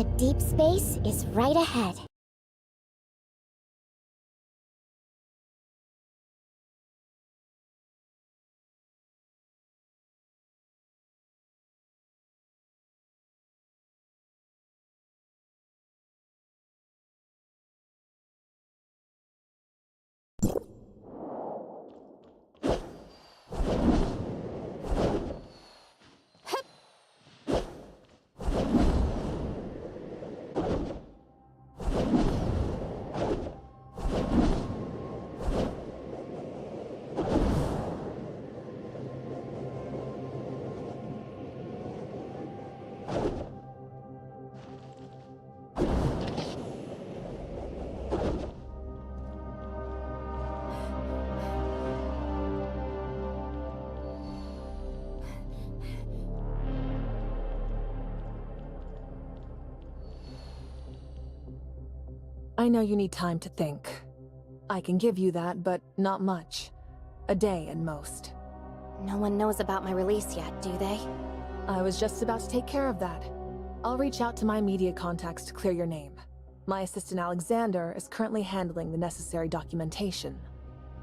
The deep space is right ahead. I know you need time to think. I can give you that, but not much. A day at most. No one knows about my release yet, do they? I was just about to take care of that. I'll reach out to my media contacts to clear your name. My assistant Alexander is currently handling the necessary documentation.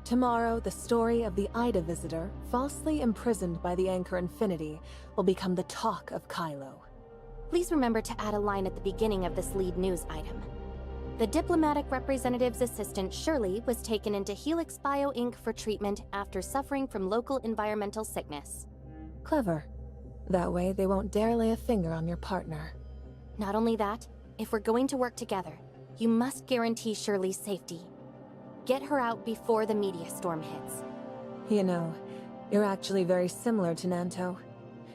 Tomorrow, the story of the Ida visitor, falsely imprisoned by the Anchor Infinity, will become the talk of Kylo. Please remember to add a line at the beginning of this lead news item. The diplomatic representative's assistant, Shirley, was taken into Helix Bio Inc. for treatment after suffering from local environmental sickness. Clever. That way, they won't dare lay a finger on your partner. Not only that, if we're going to work together, you must guarantee Shirley's safety. Get her out before the media storm hits. You know, you're actually very similar to Nanto.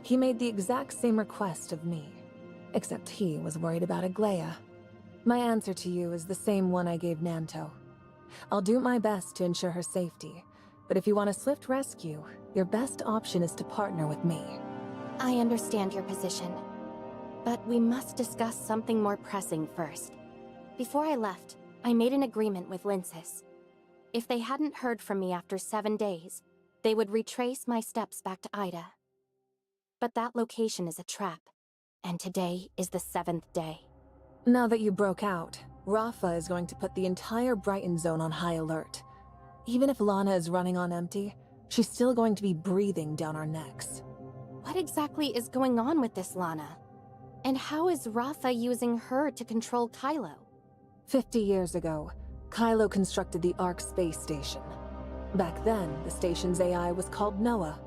He made the exact same request of me, except he was worried about Aglaia. My answer to you is the same one I gave Nanto. I'll do my best to ensure her safety, but if you want a swift rescue, your best option is to partner with me. I understand your position, but we must discuss something more pressing first. Before I left, I made an agreement with Lindsys. If they hadn't heard from me after 7 days, they would retrace my steps back to Ida. But that location is a trap, and today is the 7th day. Now that you broke out, Rafa is going to put the entire Brighton zone on high alert. Even if Lana is running on empty, she's still going to be breathing down our necks. What exactly is going on with this Lana? And how is Rafa using her to control Kylo? 50 years ago, Kylo constructed the Ark space station. Back then, the station's AI was called Noah.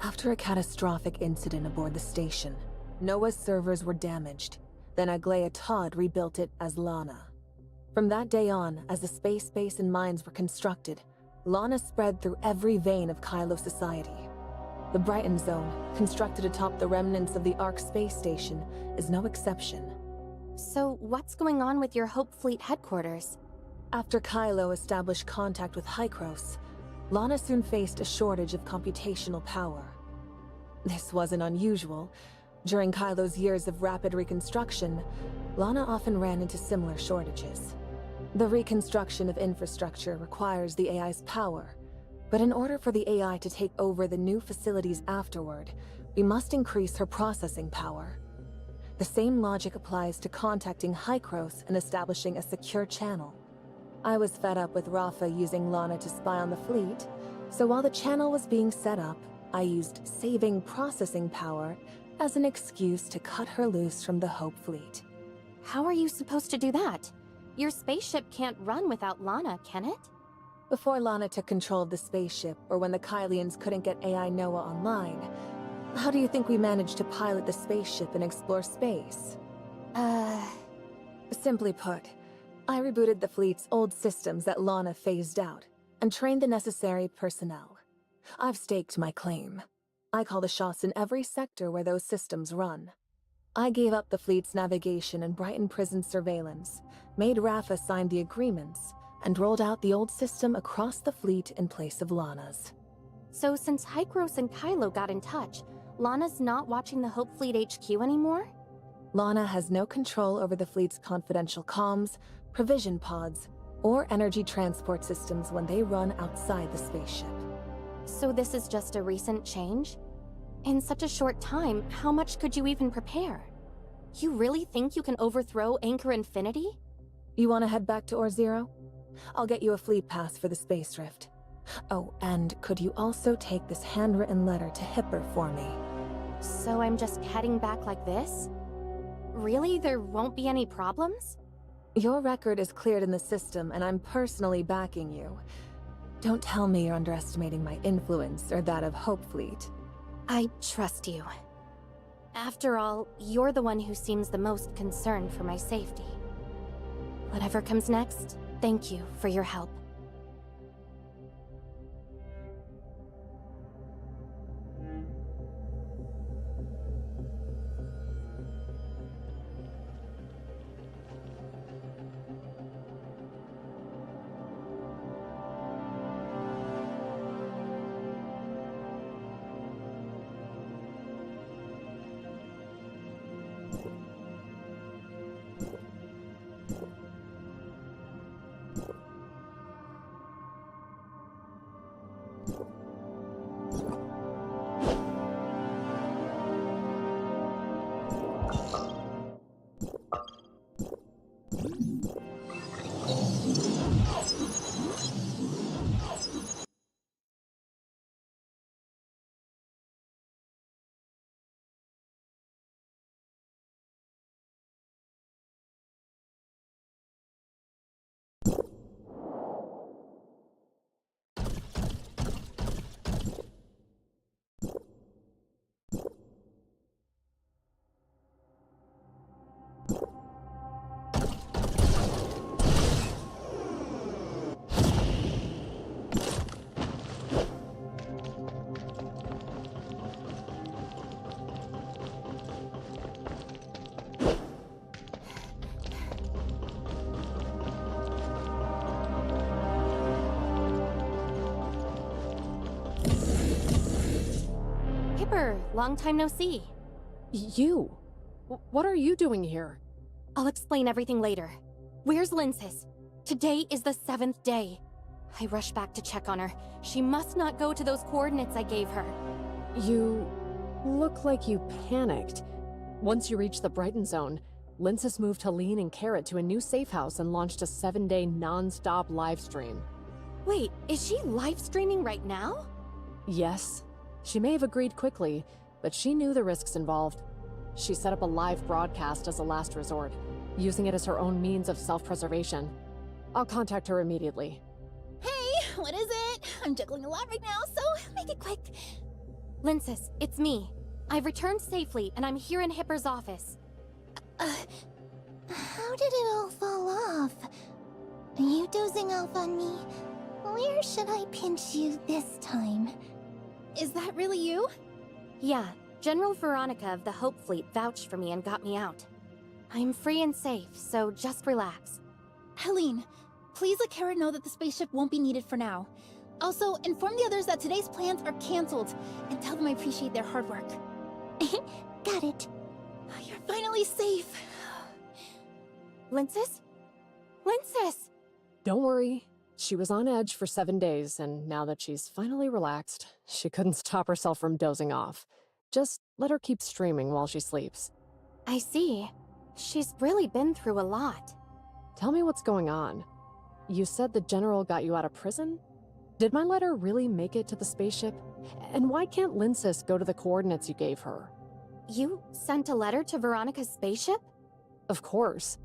After a catastrophic incident aboard the station, Noah's servers were damaged. Then Aglaia Todd rebuilt it as Lana. From that day on, as the space base and mines were constructed, Lana spread through every vein of Kylo society. The Brighton Zone, constructed atop the remnants of the Ark space station, is no exception. So what's going on with your Hope Fleet headquarters? After Kylo established contact with Hykros, Lana soon faced a shortage of computational power. This wasn't unusual. During Kylo's years of rapid reconstruction, Lana often ran into similar shortages. The reconstruction of infrastructure requires the AI's power, but in order for the AI to take over the new facilities afterward, we must increase her processing power. The same logic applies to contacting Hykros and establishing a secure channel. I was fed up with Rafa using Lana to spy on the fleet, so while the channel was being set up, I used saving processing power as an excuse to cut her loose from the Hope Fleet. How are you supposed to do that? Your spaceship can't run without Lana, can it? Before Lana took control of the spaceship, or when the Kylians couldn't get AI Noah online, how do you think we managed to pilot the spaceship and explore space? Simply put, I rebooted the fleet's old systems that Lana phased out, and trained the necessary personnel. I've staked my claim. I call the shots in every sector where those systems run. I gave up the fleet's navigation and Brighton prison surveillance, made Rafa sign the agreements, and rolled out the old system across the fleet in place of Lana's. So since Hykros and Kylo got in touch, Lana's not watching the Hope Fleet HQ anymore? Lana has no control over the fleet's confidential comms, provision pods, or energy transport systems when they run outside the spaceship. So this is just a recent change? In such a short time, how much could you even prepare? You really think you can overthrow Anchor Infinity? You want to head back to Or-Zero? I'll get you a fleet pass for the space drift. Oh, and could you also take this handwritten letter to Hipper for me? So I'm just heading back like this? Really? There won't be any problems? Your record is cleared in the system, and I'm personally backing you. Don't tell me you're underestimating my influence or that of Hope Fleet. I trust you. After all, you're the one who seems the most concerned for my safety. Whatever comes next, thank you for your help. Long time no see. You? What are you doing here? I'll explain everything later. Where's Linsis? Today is the 7th day. I rushed back to check on her. She must not go to those coordinates I gave her. You look like you panicked. Once you reached the Brighton zone, Linsis moved Helene and Carrot to a new safe house and launched a 7-day non-stop live stream. Wait, is she live streaming right now? Yes. She may have agreed quickly, but she knew the risks involved. She set up a live broadcast as a last resort, using it as her own means of self-preservation. I'll contact her immediately. Hey, what is it? I'm juggling a lot right now, so make it quick. Linsis, it's me. I've returned safely, and I'm here in Hipper's office. How did it all fall off? Are you dozing off on me? Where should I pinch you this time? Is that really you? Yeah, General Veronica of the Hope Fleet vouched for me and got me out. I'm free and safe, so just relax. Helene, please let Kara know that the spaceship won't be needed for now. Also, inform the others that today's plans are cancelled, and tell them I appreciate their hard work. Got it. You're finally safe. Linsis? Linsis! Don't worry. She was on edge for 7 days, and now that she's finally relaxed, she couldn't stop herself from dozing off. Just let her keep streaming while she sleeps. I see. She's really been through a lot. Tell me what's going on. You said the General got you out of prison? Did my letter really make it to the spaceship? And why can't Linsis go to the coordinates you gave her? You sent a letter to Veronica's spaceship? Of course.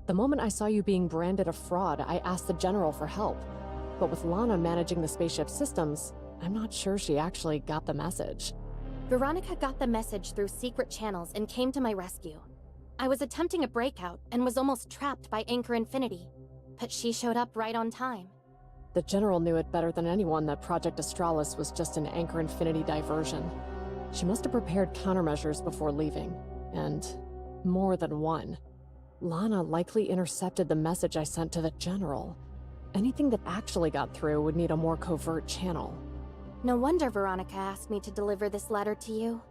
The moment I saw you being branded a fraud, I asked the General for help. But with Lana managing the spaceship systems, I'm not sure she actually got the message. Veronica got the message through secret channels and came to my rescue. I was attempting a breakout and was almost trapped by Anchor Infinity, but she showed up right on time. The General knew it better than anyone that Project Astralis was just an Anchor Infinity diversion. She must have prepared countermeasures before leaving, and more than one. Lana likely intercepted the message I sent to the General. Anything that actually got through would need a more covert channel. No wonder Veronica asked me to deliver this letter to you.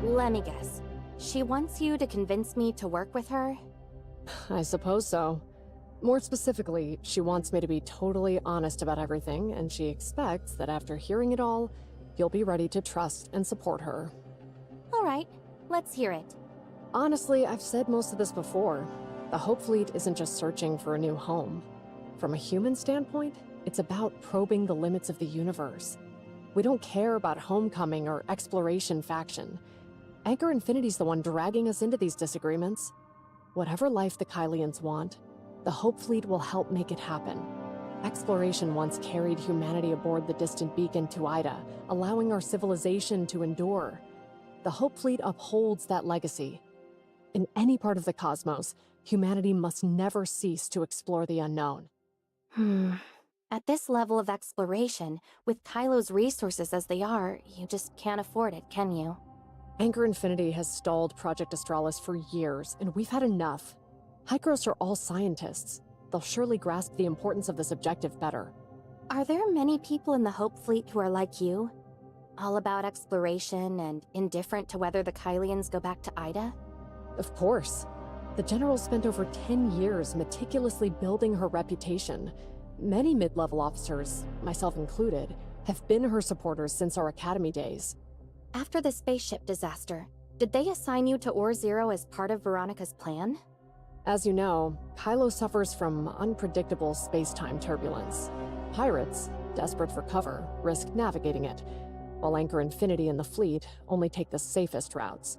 Let me guess. She wants you to convince me to work with her? I suppose so. More specifically, she wants me to be totally honest about everything, and she expects that after hearing it all, you'll be ready to trust and support her. All right, let's hear it. Honestly, I've said most of this before. The Hope Fleet isn't just searching for a new home. From a human standpoint, it's about probing the limits of the universe. We don't care about homecoming or exploration faction. Anchor Infinity's the one dragging us into these disagreements. Whatever life the Kylians want, the Hope Fleet will help make it happen. Exploration once carried humanity aboard the distant beacon to Ida, allowing our civilization to endure. The Hope Fleet upholds that legacy. In any part of the cosmos, humanity must never cease to explore the unknown. At this level of exploration, with Kylo's resources as they are, you just can't afford it, can you? Anchor Infinity has stalled Project Astralis for years, and we've had enough. Hykros are all scientists. They'll surely grasp the importance of this objective better. Are there many people in the Hope Fleet who are like you? All about exploration and indifferent to whether the Kylians go back to Ida? Of course. The General spent over 10 years meticulously building her reputation. Many mid-level officers, myself included, have been her supporters since our academy days. After the spaceship disaster, did they assign you to Ore Zero as part of Veronica's plan? As you know, Kylo suffers from unpredictable space-time turbulence. Pirates, desperate for cover, risk navigating it, while Anchor Infinity and the fleet only take the safest routes.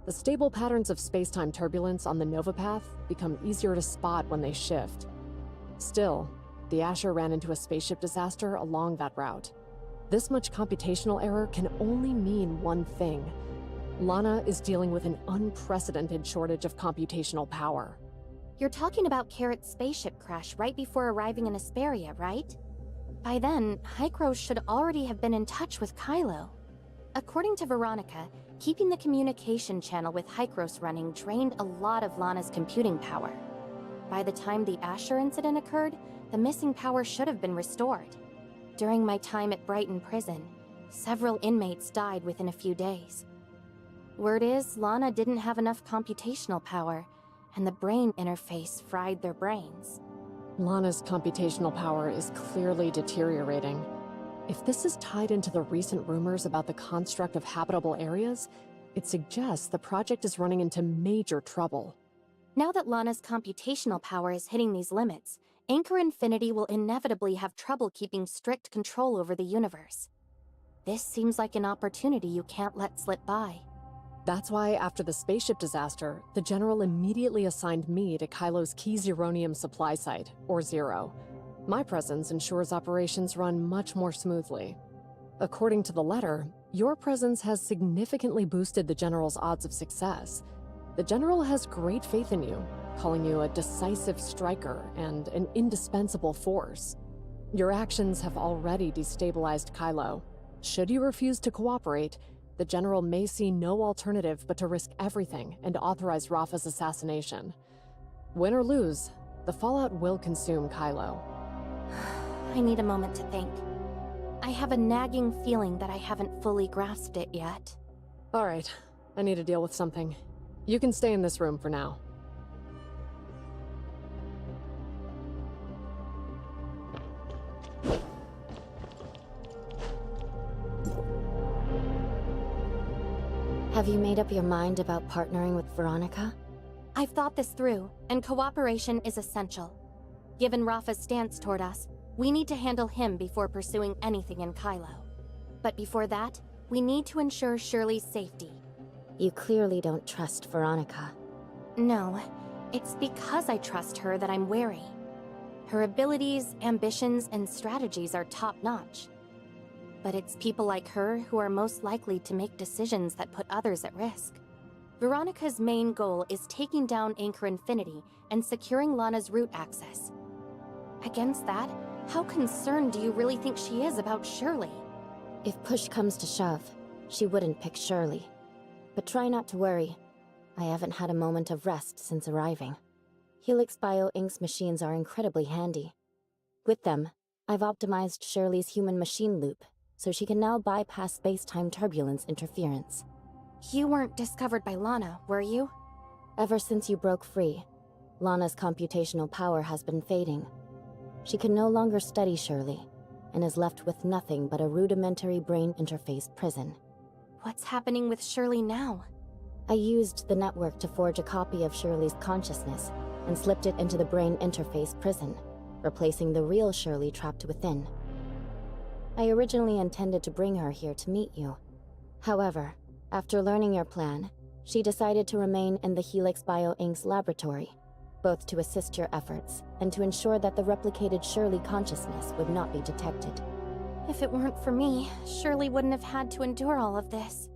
The stable patterns of space-time turbulence on the Nova Path become easier to spot when they shift. Still, the Asher ran into a spaceship disaster along that route. This much computational error can only mean one thing. Lana is dealing with an unprecedented shortage of computational power. You're talking about Carrot's spaceship crash right before arriving in Asperia, right? By then, Hykros should already have been in touch with Kylo. According to Veronica, keeping the communication channel with Hykros running drained a lot of Lana's computing power. By the time the Asher incident occurred, the missing power should have been restored. During my time at Brighton Prison, several inmates died within a few days. Word is, Lana didn't have enough computational power, and the brain interface fried their brains. Lana's computational power is clearly deteriorating. If this is tied into the recent rumors about the construct of habitable areas, it suggests the project is running into major trouble. Now that Lana's computational power is hitting these limits, Anchor Infinity will inevitably have trouble keeping strict control over the universe. This seems like an opportunity you can't let slip by. That's why, after the spaceship disaster, the General immediately assigned me to Kylo's key Zeronium supply site, or Zero. My presence ensures operations run much more smoothly. According to the letter, your presence has significantly boosted the General's odds of success. The General has great faith in you, calling you a decisive striker and an indispensable force. Your actions have already destabilized Kylo. Should you refuse to cooperate, the General may see no alternative but to risk everything and authorize Rafa's assassination. Win or lose, the fallout will consume Kylo. I need a moment to think. I have a nagging feeling that I haven't fully grasped it yet. All right, I need to deal with something. You can stay in this room for now. Have you made up your mind about partnering with Veronica? I've thought this through, and cooperation is essential. Given Rafa's stance toward us, we need to handle him before pursuing anything in Kylo. But before that, we need to ensure Shirley's safety. You clearly don't trust Veronica. No, it's because I trust her that I'm wary. Her abilities, ambitions, and strategies are top-notch. But it's people like her who are most likely to make decisions that put others at risk. Veronica's main goal is taking down Anchor Infinity and securing Lana's route access. Against that, how concerned do you really think she is about Shirley? If push comes to shove, she wouldn't pick Shirley. But try not to worry. I haven't had a moment of rest since arriving. Helix Bio Inc.'s machines are incredibly handy. With them, I've optimized Shirley's human-machine loop, so she can now bypass space-time turbulence interference. You weren't discovered by Lana, were you? Ever since you broke free, Lana's computational power has been fading. She can no longer study Shirley, and is left with nothing but a rudimentary brain interface prison. What's happening with Shirley now? I used the network to forge a copy of Shirley's consciousness and slipped it into the brain interface prison, replacing the real Shirley trapped within. I originally intended to bring her here to meet you. However, after learning your plan, she decided to remain in the Helix Bio Inc.'s laboratory, both to assist your efforts and to ensure that the replicated Shirley consciousness would not be detected. If it weren't for me, Shirley wouldn't have had to endure all of this.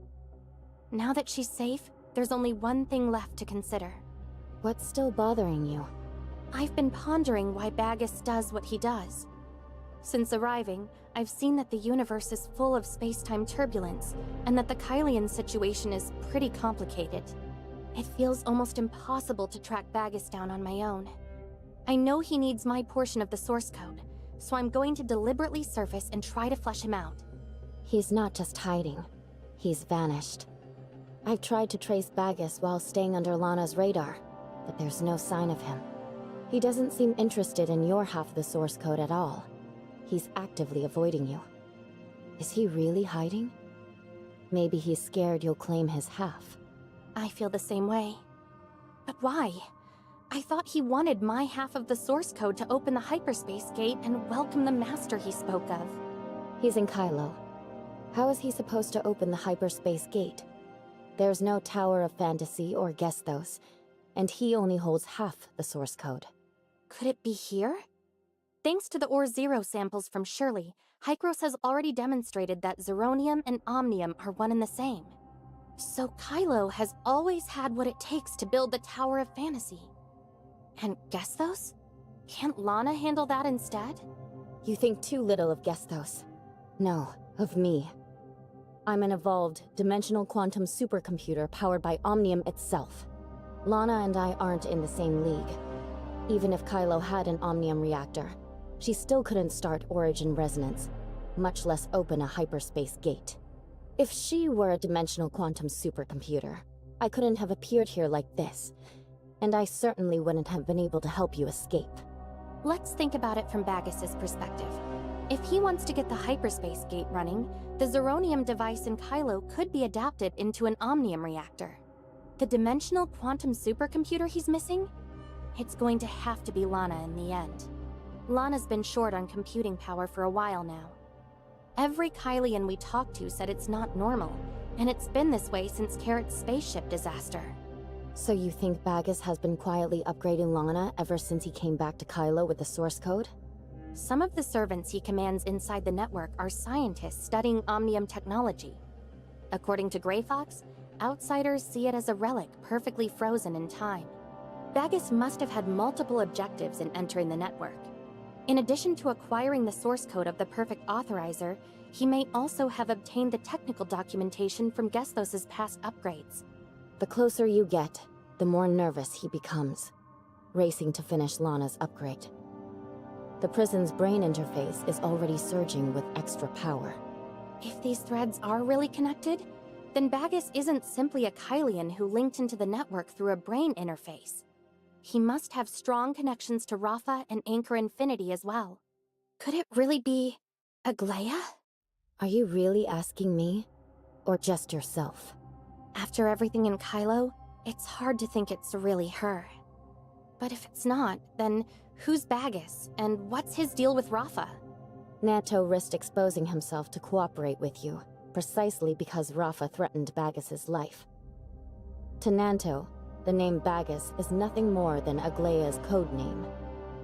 Now that she's safe, there's only one thing left to consider. What's still bothering you? I've been pondering why Bagus does what he does. Since arriving, I've seen that the universe is full of space-time turbulence, and that the Kylian situation is pretty complicated. It feels almost impossible to track Bagus down on my own. I know he needs my portion of the source code, so I'm going to deliberately surface and try to flesh him out. He's not just hiding. He's vanished. I've tried to trace Bagus while staying under Lana's radar, but there's no sign of him. He doesn't seem interested in your half of the source code at all. He's actively avoiding you. Is he really hiding? Maybe he's scared you'll claim his half. I feel the same way. But why? I thought he wanted my half of the source code to open the hyperspace gate and welcome the master he spoke of. He's in Kylo. How is he supposed to open the hyperspace gate? There's no Tower of Fantasy or Gestos, and he only holds half the source code. Could it be here? Thanks to the Ore Zero samples from Shirley, Hykros has already demonstrated that Zeronium and Omnium are one and the same. So Kylo has always had what it takes to build the Tower of Fantasy. And Gestos? Can't Lana handle that instead? You think too little of Gestos. No, of me. I'm an evolved, dimensional quantum supercomputer powered by Omnium itself. Lana and I aren't in the same league. Even if Kylo had an Omnium reactor, she still couldn't start origin resonance, much less open a hyperspace gate. If she were a dimensional quantum supercomputer, I couldn't have appeared here like this, and I certainly wouldn't have been able to help you escape. Let's think about it from Bagus's perspective. If he wants to get the hyperspace gate running, the Zeronium device in Kylo could be adapted into an Omnium reactor. The dimensional quantum supercomputer he's missing? It's going to have to be Lana in the end. Lana's been short on computing power for a while now. Every Kylian we talked to said it's not normal, and it's been this way since Carrot's spaceship disaster. So you think Bagus has been quietly upgrading Lana ever since he came back to Kylo with the source code? Some of the servants he commands inside the network are scientists studying Omnium technology. According to Grey Fox, outsiders see it as a relic perfectly frozen in time. Bagus must have had multiple objectives in entering the network. In addition to acquiring the source code of the perfect authorizer, he may also have obtained the technical documentation from Gestos' past upgrades. The closer you get, the more nervous he becomes, racing to finish Lana's upgrade. The prison's brain interface is already surging with extra power. If these threads are really connected, then Bagus isn't simply a Kylian who linked into the network through a brain interface. He must have strong connections to Rafa and Anchor Infinity as well. Could it really be Aglaia? Are you really asking me? Or just yourself? After everything in Kylo, it's hard to think it's really her. But if it's not, then who's Bagus, and what's his deal with Rafa? Nanto risked exposing himself to cooperate with you, precisely because Rafa threatened Bagus's life. To Nanto, the name Bagus is nothing more than Aglaia's code name.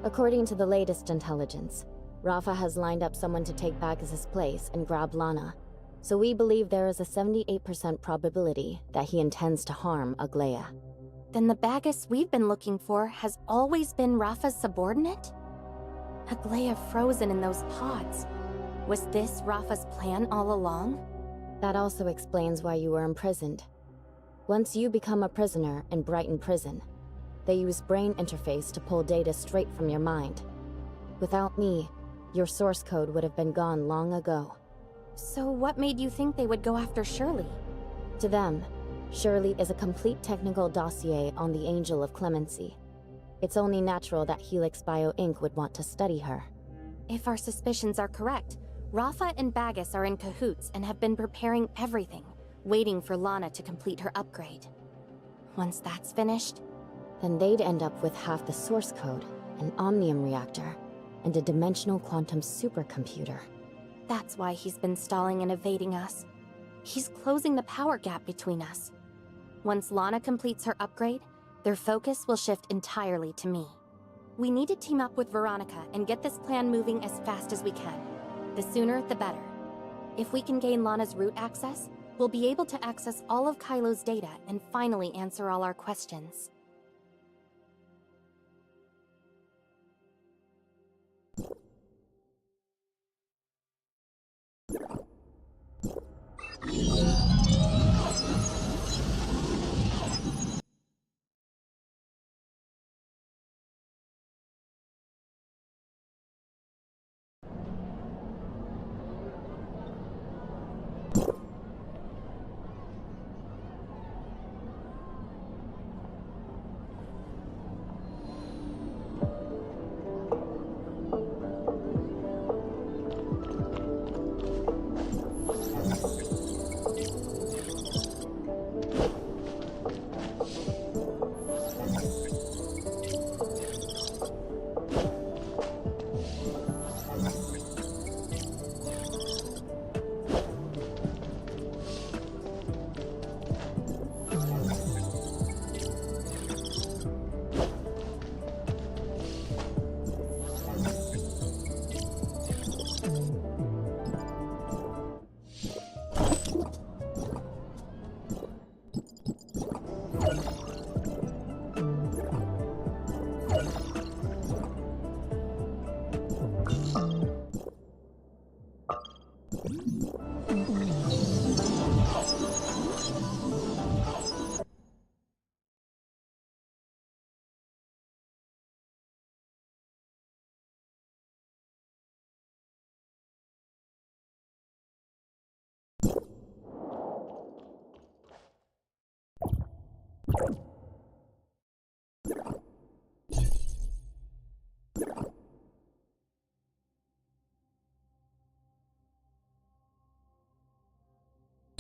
According to the latest intelligence, Rafa has lined up someone to take Bagus's place and grab Lana, so we believe there is a 78% probability that he intends to harm Aglaia. Then the Bagus we've been looking for has always been Rafa's subordinate? Aglaia frozen in those pods. Was this Rafa's plan all along? That also explains why you were imprisoned. Once you become a prisoner in Brighton Prison, they use brain interface to pull data straight from your mind. Without me, your source code would have been gone long ago. So what made you think they would go after Shirley? To them, Shirley is a complete technical dossier on the Angel of Clemency. It's only natural that Helix Bio Inc. would want to study her. If our suspicions are correct, Rafa and Bagus are in cahoots and have been preparing everything, waiting for Lana to complete her upgrade. Once that's finished, Then they'd end up with half the source code, an omnium reactor, and a dimensional quantum supercomputer. that's why he's been stalling and evading us. He's closing the power gap between us. Once Lana completes her upgrade, their focus will shift entirely to me. We need to team up with Veronica and get this plan moving as fast as we can. The sooner, the better. If we can gain Lana's root access, we'll be able to access all of Kylo's data and finally answer all our questions.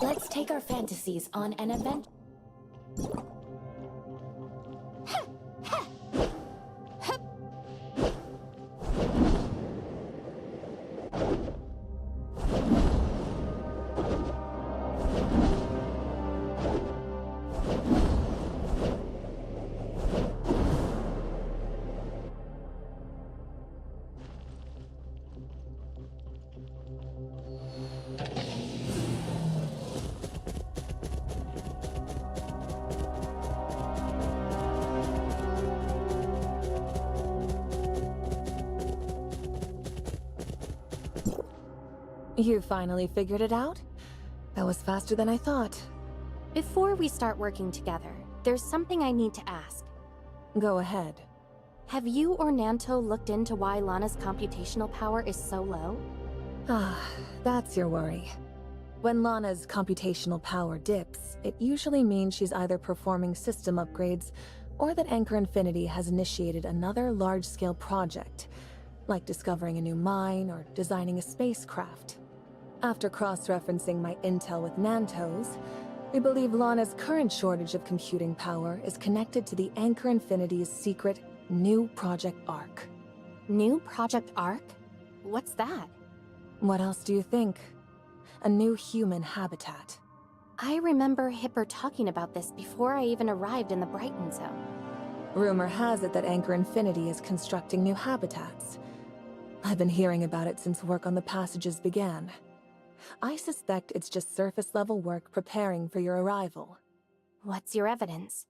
Let's take our fantasies on an adventure. You finally figured it out? That was faster than I thought. Before we start working together, there's something I need to ask. Go ahead. Have you or Nanto looked into why Lana's computational power is so low? Ah, that's your worry. When Lana's computational power dips, it usually means she's either performing system upgrades or that Anchor Infinity has initiated another large-scale project, like discovering a new mine or designing a spacecraft. After cross-referencing my intel with Nanto's, we believe Lana's current shortage of computing power is connected to the Anchor Infinity's secret new Project Arc. New Project Arc? What's that? What else do you think? A new human habitat. I remember Hipper talking about this before I even arrived in the Brighton Zone. Rumor has it that Anchor Infinity is constructing new habitats. I've been hearing about it since work on the passages began. I suspect it's just surface-level work preparing for your arrival. What's your evidence?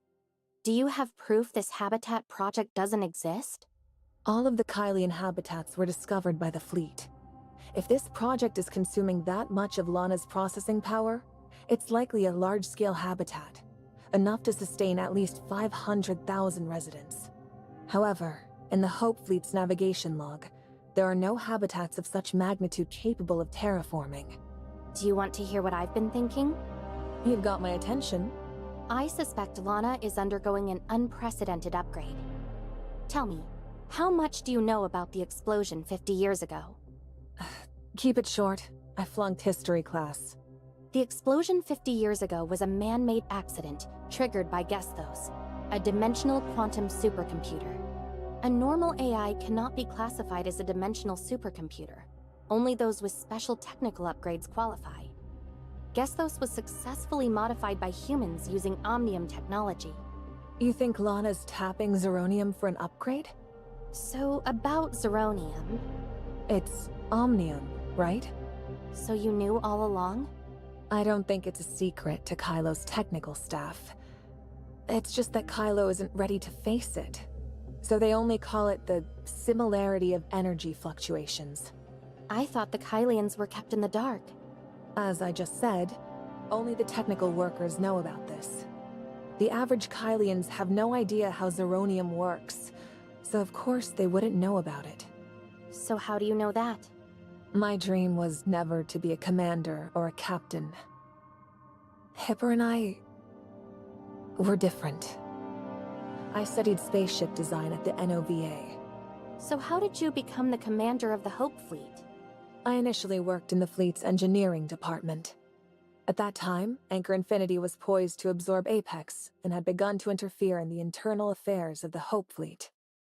Do you have proof this habitat project doesn't exist? All of the Kylian habitats were discovered by the fleet. If this project is consuming that much of Lana's processing power, it's likely a large-scale habitat, enough to sustain at least 500,000 residents. However, in the Hope Fleet's navigation log, there are no habitats of such magnitude capable of terraforming. Do you want to hear what I've been thinking? You've got my attention. I suspect Lana is undergoing an unprecedented upgrade. Tell me, how much do you know about the explosion 50 years ago? Keep it short. I flunked history class. The explosion 50 years ago was a man-made accident triggered by Gesthos, a dimensional quantum supercomputer. A normal AI cannot be classified as a dimensional supercomputer. Only those with special technical upgrades qualify. Gesthos was successfully modified by humans using Omnium technology. You think Lana's tapping Zeronium for an upgrade? So, about Zeronium... It's Omnium, right? So you knew all along? I don't think it's a secret to Kylo's technical staff. It's just that Kylo isn't ready to face it. So they only call it the similarity of energy fluctuations. I thought the Kylians were kept in the dark. As I just said, only the technical workers know about this. The average Kylians have no idea how Zeronium works, so of course they wouldn't know about it. So how do you know that? My dream was never to be a commander or a captain. Hipper and I... were different. I studied spaceship design at the NOVA. So how did you become the commander of the Hope Fleet? I initially worked in the fleet's engineering department. At that time, Anchor Infinity was poised to absorb Apex and had begun to interfere in the internal affairs of the Hope Fleet.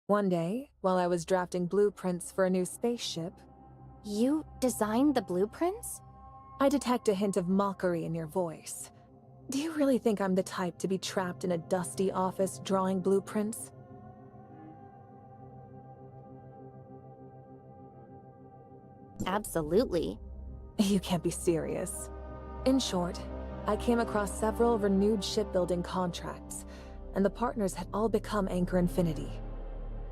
One day, while I was drafting blueprints for a new spaceship... You designed the blueprints? I detect a hint of mockery in your voice. Do you really think I'm the type to be trapped in a dusty office drawing blueprints? Absolutely. You can't be serious. In short, I came across several renewed shipbuilding contracts, and the partners had all become Anchor Infinity.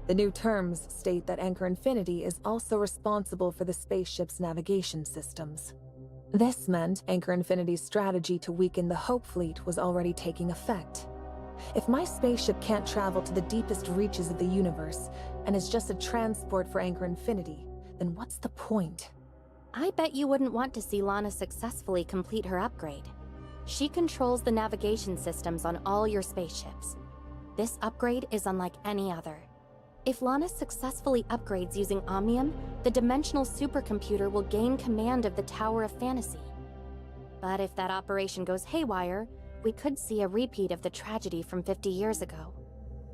The new terms state that Anchor Infinity is also responsible for the spaceship's navigation systems. This meant Anchor Infinity's strategy to weaken the Hope Fleet was already taking effect. If my spaceship can't travel to the deepest reaches of the universe, and is just a transport for Anchor Infinity, then what's the point? I bet you wouldn't want to see Lana successfully complete her upgrade. She controls the navigation systems on all your spaceships. This upgrade is unlike any other. If Lana successfully upgrades using Omnium, the dimensional supercomputer will gain command of the Tower of Fantasy. But if that operation goes haywire, we could see a repeat of the tragedy from 50 years ago.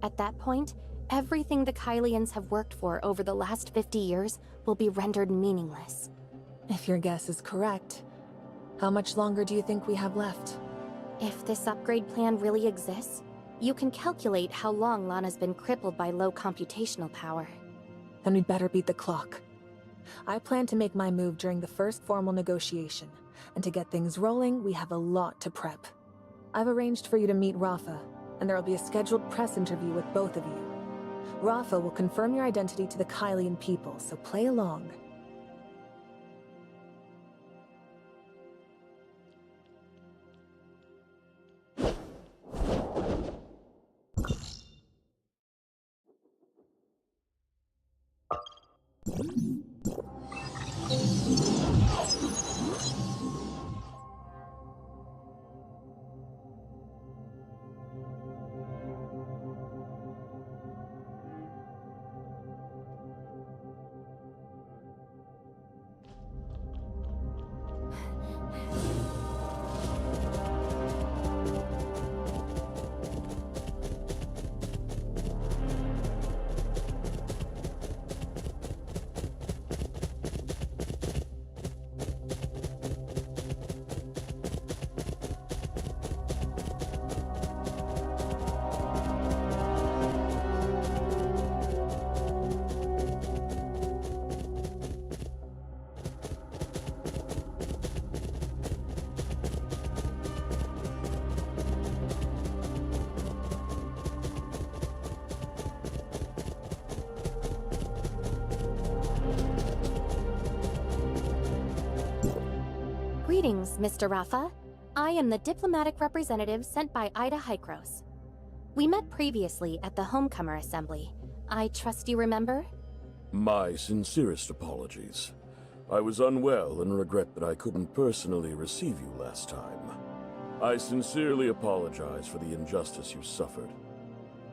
At that point, everything the Kylians have worked for over the last 50 years will be rendered meaningless. If your guess is correct, how much longer do you think we have left? If this upgrade plan really exists, you can calculate how long Lana's been crippled by low computational power. Then we'd better beat the clock. I plan to make my move during the first formal negotiation, and to get things rolling, we have a lot to prep. I've arranged for you to meet Rafa, and there will be a scheduled press interview with both of you. Rafa will confirm your identity to the Kylian people, so play along. Greetings, Mr. Rafa. I am the diplomatic representative sent by Ida Hykros. We met previously at the Homecomer Assembly. I trust you remember? My sincerest apologies. I was unwell and regret that I couldn't personally receive you last time. I sincerely apologize for the injustice you suffered.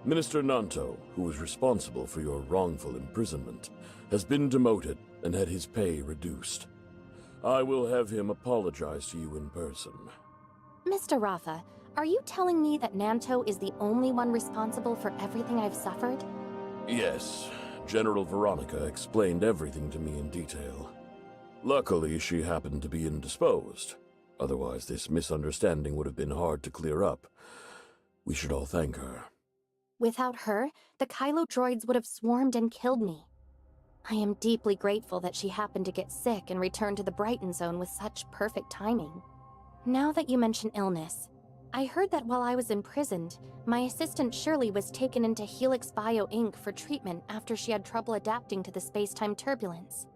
Minister Nanto, who was responsible for your wrongful imprisonment, has been demoted and had his pay reduced. I will have him apologize to you in person. Mr. Rafa, are you telling me that Nanto is the only one responsible for everything I've suffered? Yes, General Veronica explained everything to me in detail. Luckily, she happened to be indisposed. Otherwise, this misunderstanding would have been hard to clear up. We should all thank her. Without her, the Kylo droids would have swarmed and killed me. I am deeply grateful that she happened to get sick and return to the Brighton Zone with such perfect timing. Now that you mention illness, I heard that while I was imprisoned, my assistant Shirley was taken into Helix Bio Inc. for treatment after she had trouble adapting to the space-time turbulence.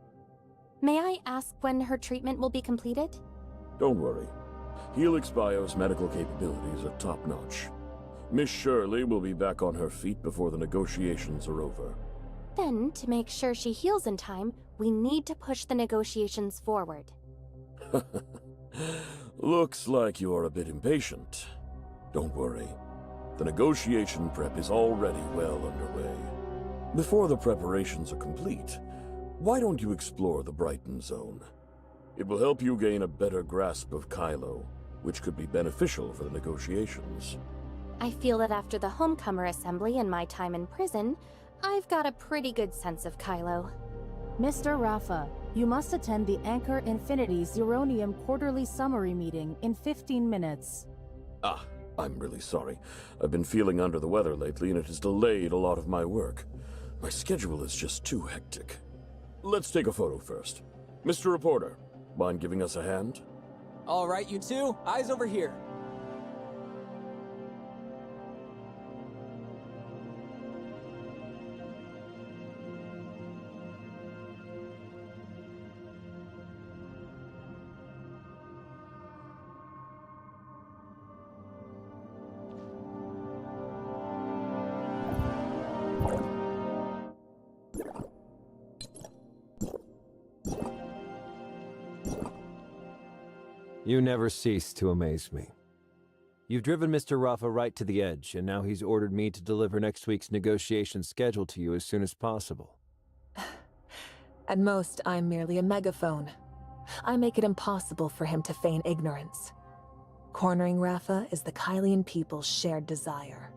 May I ask when her treatment will be completed? Don't worry. Helix Bio's medical capabilities are top-notch. Miss Shirley will be back on her feet before the negotiations are over. Then, to make sure she heals in time, we need to push the negotiations forward. Looks like you're a bit impatient. Don't worry. The negotiation prep is already well underway. Before the preparations are complete, why don't you explore the Brighton Zone? It will help you gain a better grasp of Kylo, which could be beneficial for the negotiations. I feel that after the Homecomer Assembly and my time in prison, I've got a pretty good sense of Kylo. Mr. Rafa, you must attend the Anchor Infinity's Uranium Quarterly Summary Meeting in 15 minutes. Ah, I'm really sorry. I've been feeling under the weather lately and it has delayed a lot of my work. My schedule is just too hectic. Let's take a photo first. Mr. Reporter, mind giving us a hand? All right, you two, eyes over here. You never cease to amaze me. You've driven Mr. Rafa right to the edge, and now he's ordered me to deliver next week's negotiation schedule to you as soon as possible. At most, I'm merely a megaphone. I make it impossible for him to feign ignorance. Cornering Rafa is the Kylian people's shared desire.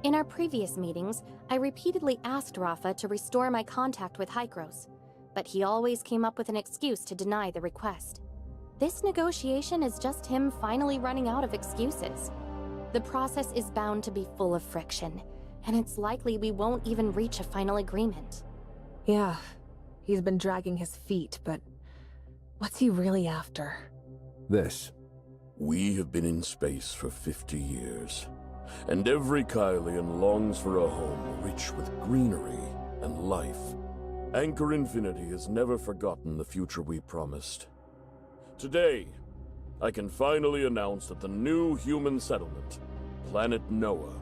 In our previous meetings, I repeatedly asked Rafa to restore my contact with Hykros, but he always came up with an excuse to deny the request. This negotiation is just him finally running out of excuses. The process is bound to be full of friction, and it's likely we won't even reach a final agreement. Yeah, he's been dragging his feet, but what's he really after? This. We have been in space for 50 years, and every Kylian longs for a home rich with greenery and life. Anchor Infinity has never forgotten the future we promised. Today, I can finally announce that the new human settlement, Planet Noah,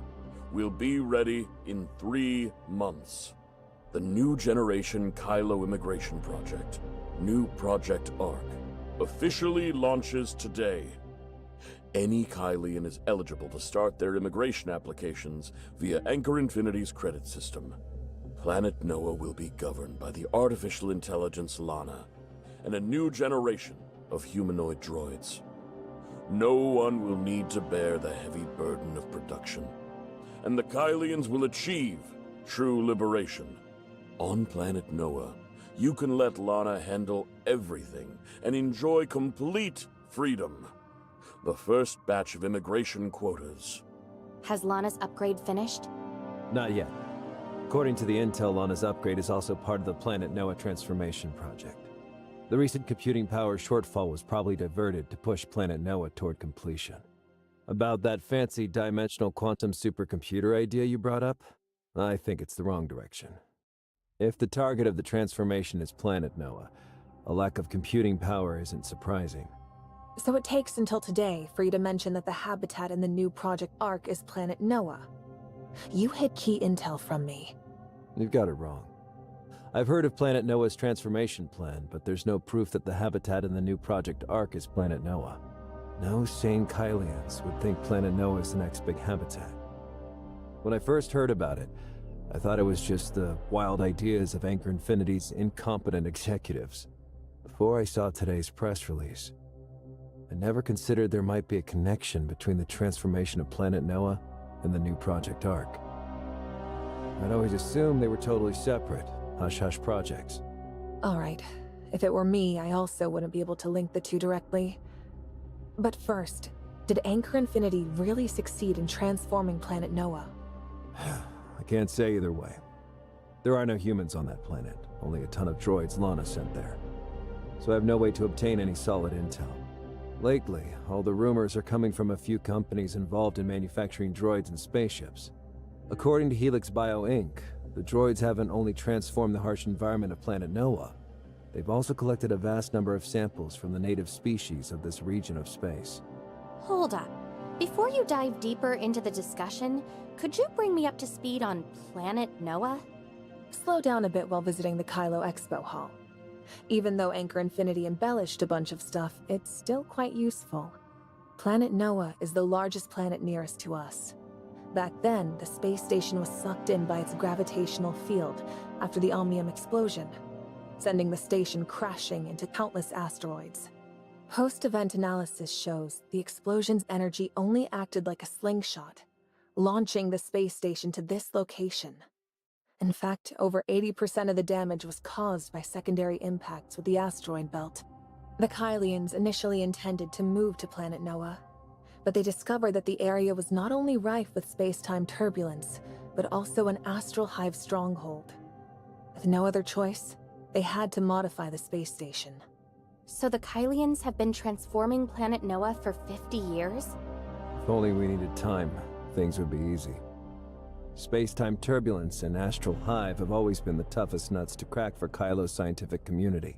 will be ready in 3 months. The new generation Kylo immigration project, New Project Ark, officially launches today. Any Kylian is eligible to start their immigration applications via Anchor Infinity's credit system. Planet Noah will be governed by the artificial intelligence Lana and a new generation of humanoid droids. No one will need to bear the heavy burden of production, and the Kylians will achieve true liberation. On Planet Noah, you can let Lana handle everything and enjoy complete freedom. The first batch of immigration quotas. Has Lana's upgrade finished? Not yet. According to the intel, Lana's upgrade is also part of the Planet Noah transformation project. The recent computing power shortfall was probably diverted to push Planet Noah toward completion. About that fancy dimensional quantum supercomputer idea you brought up, I think it's the wrong direction. If the target of the transformation is Planet Noah, a lack of computing power isn't surprising. So it takes until today for you to mention that the habitat in the new Project Ark is Planet Noah. You hid key intel from me. You've got it wrong. I've heard of Planet Noah's transformation plan, but there's no proof that the habitat in the new Project Ark is Planet Noah. No sane Kylians would think Planet Noah is the next big habitat. When I first heard about it, I thought it was just the wild ideas of Anchor Infinity's incompetent executives. before I saw today's press release. I never considered there might be a connection between the transformation of Planet Noah and the new Project Ark. I'd always assumed they were totally separate, hush-hush projects. Alright, if it were me, I also wouldn't be able to link the two directly. But first, did Anchor Infinity really succeed in transforming Planet Noah? I can't say either way. There are no humans on that planet, only a ton of droids Lana sent there. So I have no way to obtain any solid intel. Lately, all the rumors are coming from a few companies involved in manufacturing droids and spaceships. According to Helix Bio Inc., the droids haven't only transformed the harsh environment of Planet Noah, they've also collected a vast number of samples from the native species of this region of space. Hold up. Before you dive deeper into the discussion, could you bring me up to speed on Planet Noah? Slow down a bit while visiting the Kylo Expo Hall. Even though Anchor Infinity embellished a bunch of stuff, it's still quite useful. Planet Noah is the largest planet nearest to us. Back then, the space station was sucked in by its gravitational field after the Omnium explosion, sending the station crashing into countless asteroids. Post-event analysis shows the explosion's energy only acted like a slingshot, launching the space station to this location. In fact, over 80% of the damage was caused by secondary impacts with the asteroid belt. The Kylians initially intended to move to Planet Noah, but they discovered that the area was not only rife with space-time turbulence, but also an astral hive stronghold. With no other choice, they had to modify the space station. So the Kylians have been transforming Planet Noah for 50 years? If only we needed time, things would be easy. Space-time turbulence and astral hive have always been the toughest nuts to crack for Kylo's scientific community.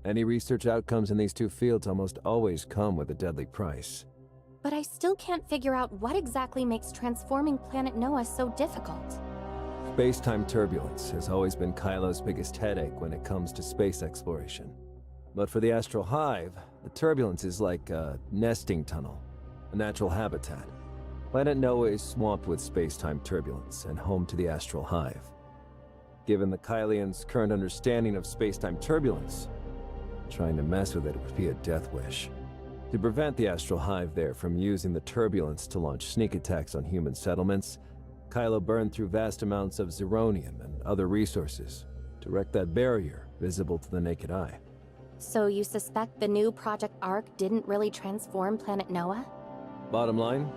Any research outcomes in these two fields almost always come with a deadly price. But I still can't figure out what exactly makes transforming Planet Noah so difficult. Space-time turbulence has always been Kylo's biggest headache when it comes to space exploration. But for the astral hive, the turbulence is like a nesting tunnel, a natural habitat. Planet Noah is swamped with space-time turbulence and home to the astral hive. Given the Kylians' current understanding of space-time turbulence, trying to mess with it would be a death wish. To prevent the astral hive there from using the turbulence to launch sneak attacks on human settlements, Kylo burned through vast amounts of zirconium and other resources to wreck that barrier visible to the naked eye. So you suspect the new Project Ark didn't really transform Planet Noah? Bottom line,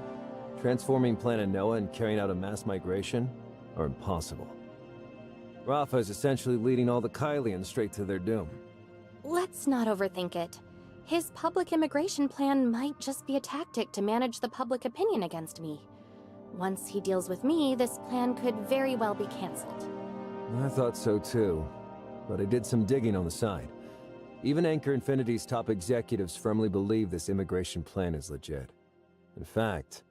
transforming Planet Noah and carrying out a mass migration are impossible. Rafa is essentially leading all the Kylians straight to their doom. Let's not overthink it. His public immigration plan might just be a tactic to manage the public opinion against me. Once he deals with me, this plan could very well be cancelled. I thought so too, but I did some digging on the side. Even Anchor Infinity's top executives firmly believe this immigration plan is legit. In fact,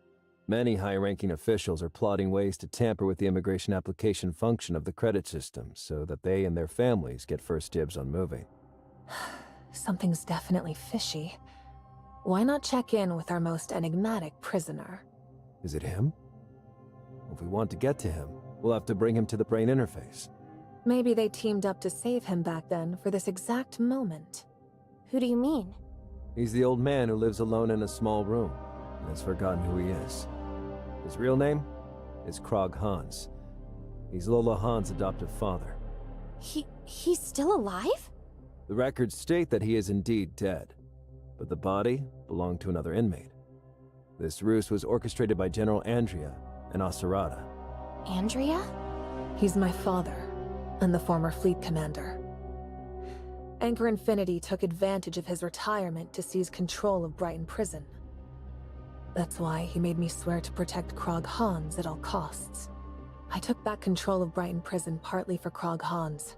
many high-ranking officials are plotting ways to tamper with the immigration application function of the credit system so that they and their families get first dibs on moving. Something's definitely fishy. Why not check in with our most enigmatic prisoner? Is it him? If we want to get to him, we'll have to bring him to the brain interface. Maybe they teamed up to save him back then for this exact moment. Who do you mean? He's the old man who lives alone in a small room and has forgotten who he is. His real name is Krog Hans. He's Lola Han's adoptive father. He's still alive? The records state that he is indeed dead, but the body belonged to another inmate. This ruse was orchestrated by General Andrea and Asurada. Andrea? He's my father, and the former fleet commander. Anchor Infinity took advantage of his retirement to seize control of Brighton Prison. That's why he made me swear to protect Krog Hans at all costs. I took back control of Brighton Prison partly for Krog Hans.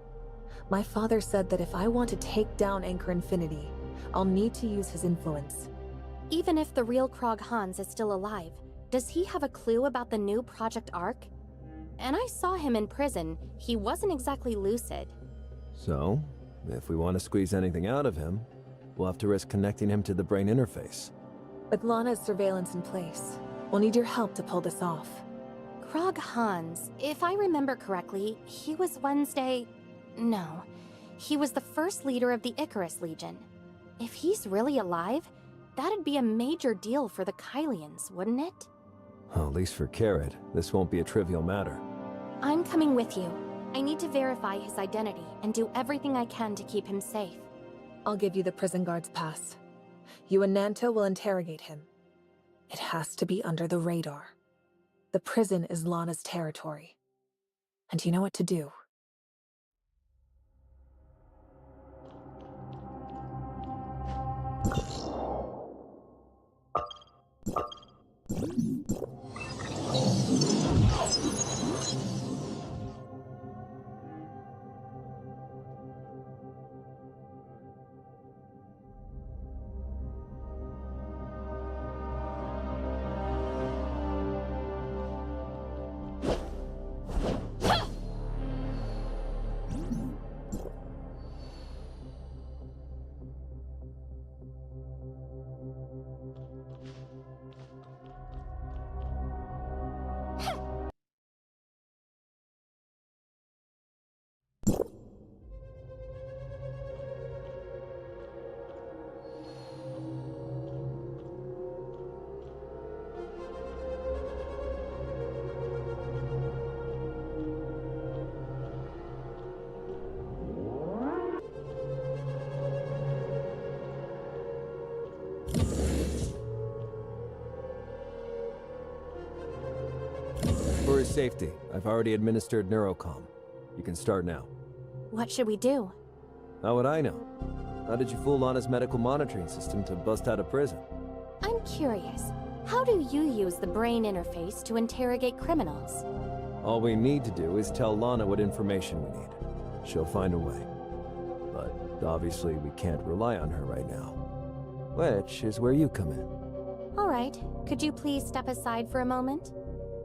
My father said that if I want to take down Anchor Infinity, I'll need to use his influence. Even if the real Krog Hans is still alive, does he have a clue about the new Project Ark? And I saw him in prison. He wasn't exactly lucid. So, if we want to squeeze anything out of him, we'll have to risk connecting him to the brain interface. With Lana's surveillance in place, we'll need your help to pull this off. Krog Hans, if I remember correctly, he was Wednesday... No. He was the first leader of the Icarus Legion. If he's really alive, that'd be a major deal for the Kylians, wouldn't it? Well, at least for Carrot, this won't be a trivial matter. I'm coming with you. I need to verify his identity and do everything I can to keep him safe. I'll give you the prison guard's pass. You and Nanto will interrogate him. It has to be under the radar. The prison is Lana's territory. And you know what to do. For his safety, I've already administered Neurocom. You can start now. What should we do? How would I know? How did you fool Lana's medical monitoring system to bust out of prison? I'm curious. How do you use the brain interface to interrogate criminals? All we need to do is tell Lana what information we need. She'll find a way. But obviously we can't rely on her right now. Which is where you come in. All right. Could you please step aside for a moment?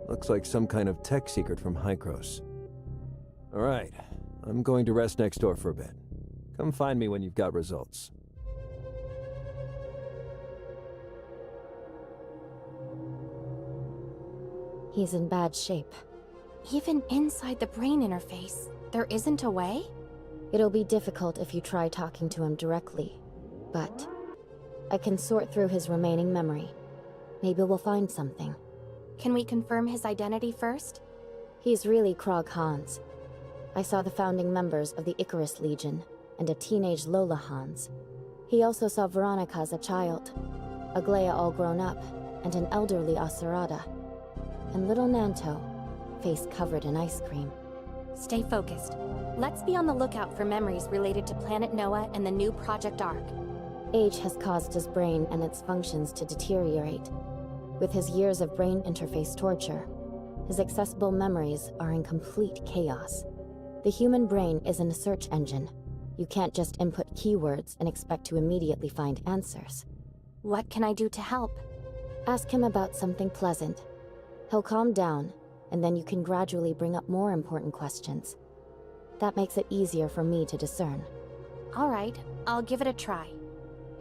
Looks like some kind of tech secret from Hykros. Alright, I'm going to rest next door for a bit. Come find me when you've got results. He's in bad shape. Even inside the brain interface, there isn't a way? It'll be difficult if you try talking to him directly, but I can sort through his remaining memory. Maybe we'll find something. Can we confirm his identity first? He's really Krog Hans. I saw the founding members of the Icarus Legion and a teenage Lola Hans. He also saw Veronica as a child, Aglaia all grown up, and an elderly Acerada. And little Nanto, face covered in ice cream. Stay focused. Let's be on the lookout for memories related to Planet Noah and the new Project Ark. Age has caused his brain and its functions to deteriorate. With his years of brain interface torture, his accessible memories are in complete chaos. The human brain isn't a search engine. You can't just input keywords and expect to immediately find answers. What can I do to help? Ask him about something pleasant. He'll calm down, and then you can gradually bring up more important questions. That makes it easier for me to discern. All right, I'll give it a try.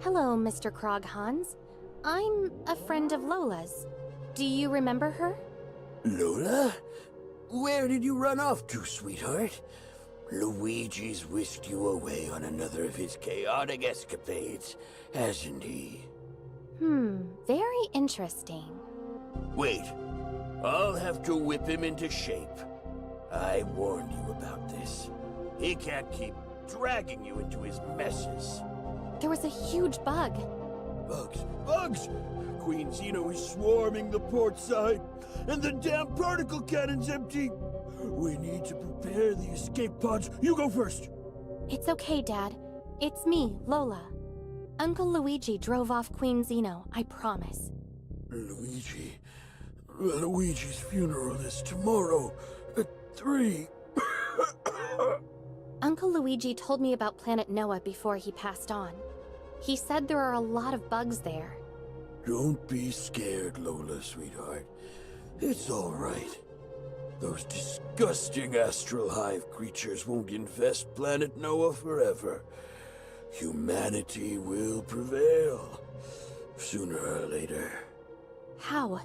Hello, Mr. Krog Hans. I'm a friend of Lola's. Do you remember her? Lola? Where did you run off to, sweetheart? Luigi's whisked you away on another of his chaotic escapades, hasn't he? Very interesting. Wait, I'll have to whip him into shape. I warned you about this. He can't keep dragging you into his messes. There was a huge bug. Bugs! Bugs! Queen Zeno is swarming the port side, and the damn particle cannon's empty. We need to prepare the escape pods. You go first. It's okay, Dad. It's me, Lola. Uncle Luigi drove off Queen Zeno, I promise. Luigi... Luigi's funeral is tomorrow at 3. Uncle Luigi told me about Planet Noah before he passed on. He said there are a lot of bugs there. Don't be scared, Lola, sweetheart. It's all right. Those disgusting astral hive creatures won't infest Planet Noah forever. Humanity will prevail, sooner or later. How?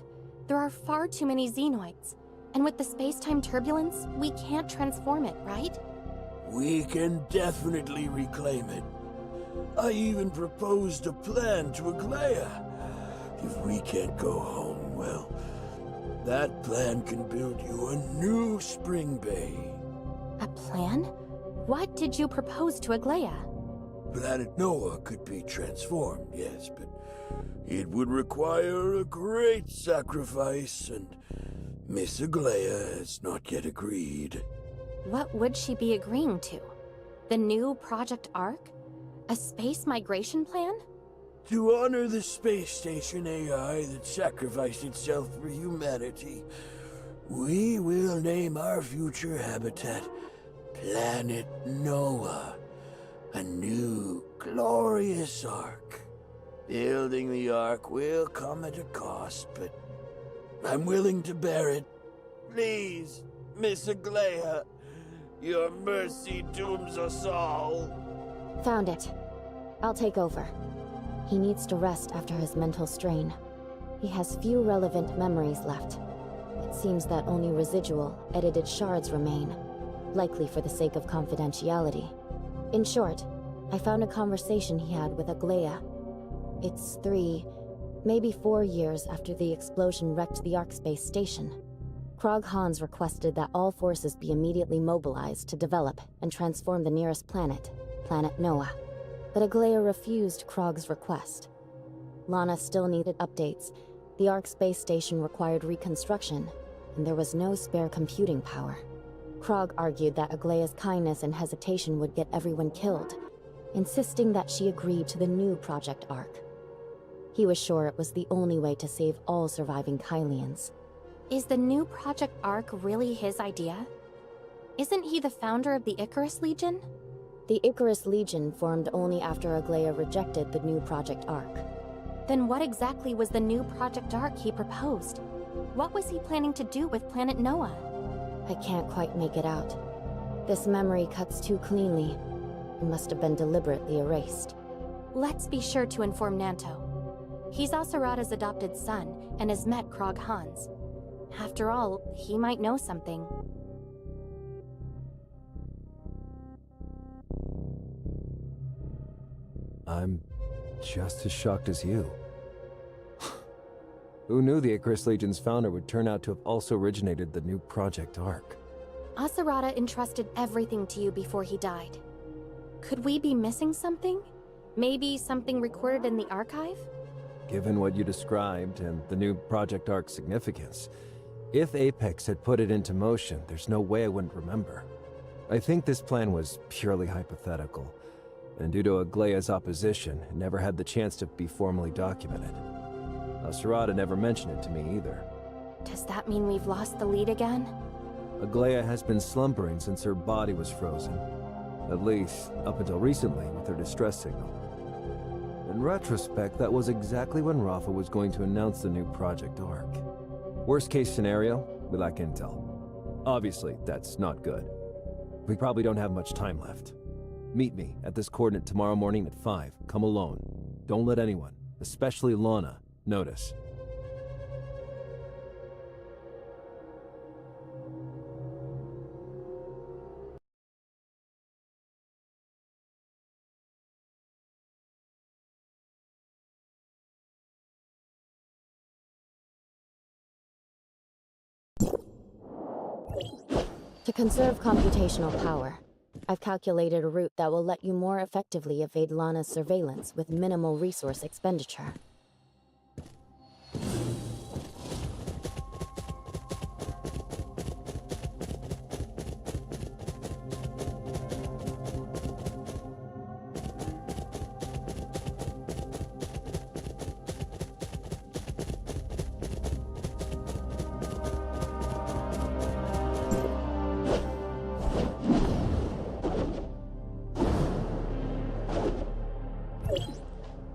There are far too many xenoids. And with the space-time turbulence, we can't transform it, right? we can definitely reclaim it. I even proposed a plan to Aglaya. If we can't go home, well, that plan can build you a new spring bay. A plan? What did you propose to Aglaya? Planet Noah could be transformed, yes, but it would require a great sacrifice, and Miss Aglaya has not yet agreed. What would she be agreeing to? The new Project Ark? A space migration plan? To honor the space station AI that sacrificed itself for humanity, we will name our future habitat Planet Noah. A new, glorious Ark. Building the Ark will come at a cost, but I'm willing to bear it. Please, Miss Aglaya, your mercy dooms us all. Found it. I'll take over. He needs to rest after his mental strain. He has few relevant memories left. It seems that only residual, edited shards remain, likely for the sake of confidentiality. In short, I found a conversation he had with Aglaya. It's 3, maybe 4 years after the explosion wrecked the Ark space station. Krog Hans requested that all forces be immediately mobilized to develop and transform the nearest planet, Planet Noah. But Aglaya refused Krog's request. Lana still needed updates. The Ark space station required reconstruction, and there was no spare computing power. Krog argued that Aglaya's kindness and hesitation would get everyone killed, insisting that she agreed to the new Project Ark. He was sure it was the only way to save all surviving Kylians. Is the new Project Ark really his idea? Isn't he the founder of the Icarus Legion? The Icarus Legion formed only after Aglaya rejected the new Project Ark. Then what exactly was the new Project Ark he proposed? What was he planning to do with Planet Noah? I can't quite make it out. This memory cuts too cleanly. It must have been deliberately erased. Let's be sure to inform Nanto. He's Asurata's adopted son and has met Krog Hans. After all, he might know something. I'm just as shocked as you. Who knew the Icarus Legion's founder would turn out to have also originated the new Project Ark? Asurata entrusted everything to you before he died. Could we be missing something? Maybe something recorded in the archive? Given what you described and the new Project Ark's significance, if Apex had put it into motion, there's no way I wouldn't remember. I think this plan was purely hypothetical, and due to Aglaya's opposition, it never had the chance to be formally documented. Asurata never mentioned it to me either. Does that mean we've lost the lead again? Aglaya has been slumbering since her body was frozen. At least, up until recently with her distress signal. In retrospect, that was exactly when Rafa was going to announce the new Project Ark. Worst case scenario, we lack intel. Obviously, that's not good. We probably don't have much time left. Meet me at this coordinate tomorrow morning at 5. Come alone. Don't let anyone, especially Lana, notice. To conserve computational power, I've calculated a route that will let you more effectively evade Lana's surveillance with minimal resource expenditure.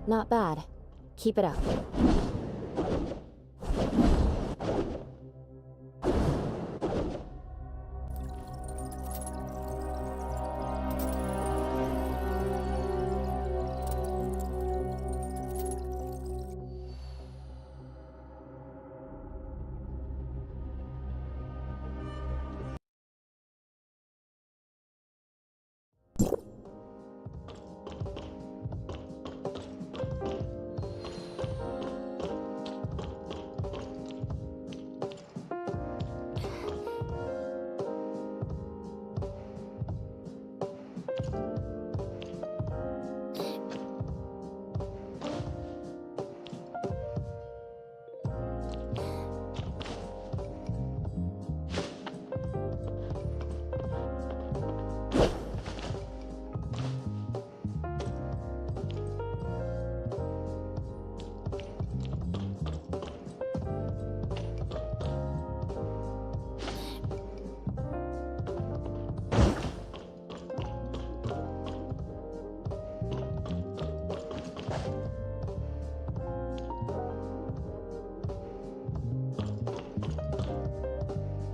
Not bad. Keep it up.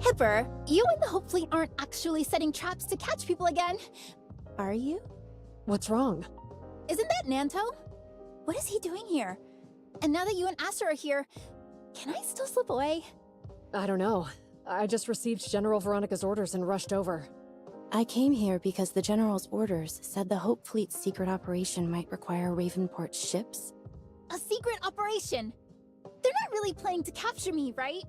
Hipper, you and the Hope Fleet aren't actually setting traps to catch people again. Are you? What's wrong? Isn't that Nanto? What is he doing here? And now that you and Aster are here, can I still slip away? I don't know. I just received General Veronica's orders and rushed over. I came here because the General's orders said the Hope Fleet's secret operation might require Ravenport's ships. A secret operation? They're not really planning to capture me, right?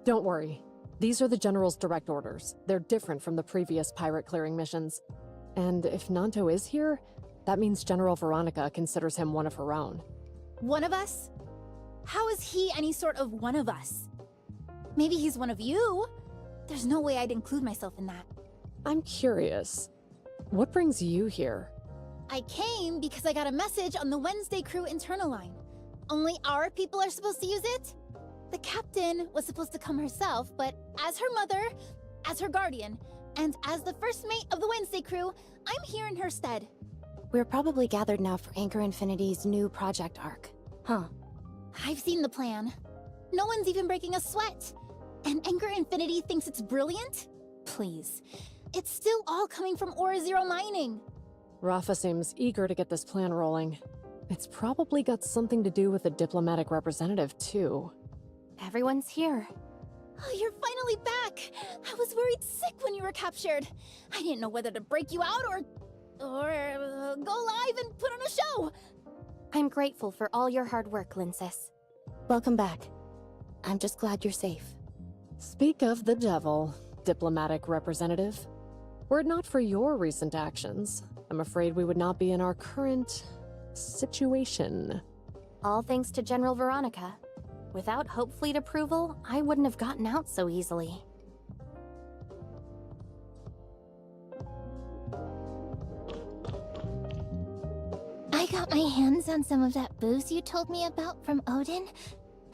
Don't worry. These are the General's direct orders. They're different from the previous pirate clearing missions. And if Nanto is here, that means General Veronica considers him one of her own. One of us? How is he any sort of one of us? Maybe he's one of you? There's no way I'd include myself in that. I'm curious. What brings you here? I came because I got a message on the Wednesday crew internal line. Only our people are supposed to use it? The captain was supposed to come herself, but as her mother, as her guardian, and as the first mate of the Wednesday crew, I'm here in her stead. We're probably gathered now for Anchor Infinity's new project arc. Huh. I've seen the plan. No one's even breaking a sweat. And Anchor Infinity thinks it's brilliant? Please. It's still all coming from Aura Zero mining. Rafa seems eager to get this plan rolling. It's probably got something to do with the diplomatic representative, too. Everyone's here. Oh, you're finally back! I was worried sick when you were captured. I didn't know whether to break you out or go live and put on a show. I'm grateful for all your hard work, Linsis. Welcome back. I'm just glad you're safe. Speak of the devil, diplomatic representative. Were it not for your recent actions, I'm afraid we would not be in our current situation. All thanks to General Veronica. Without Hope Fleet approval, I wouldn't have gotten out so easily. I got my hands on some of that booze you told me about from Odin,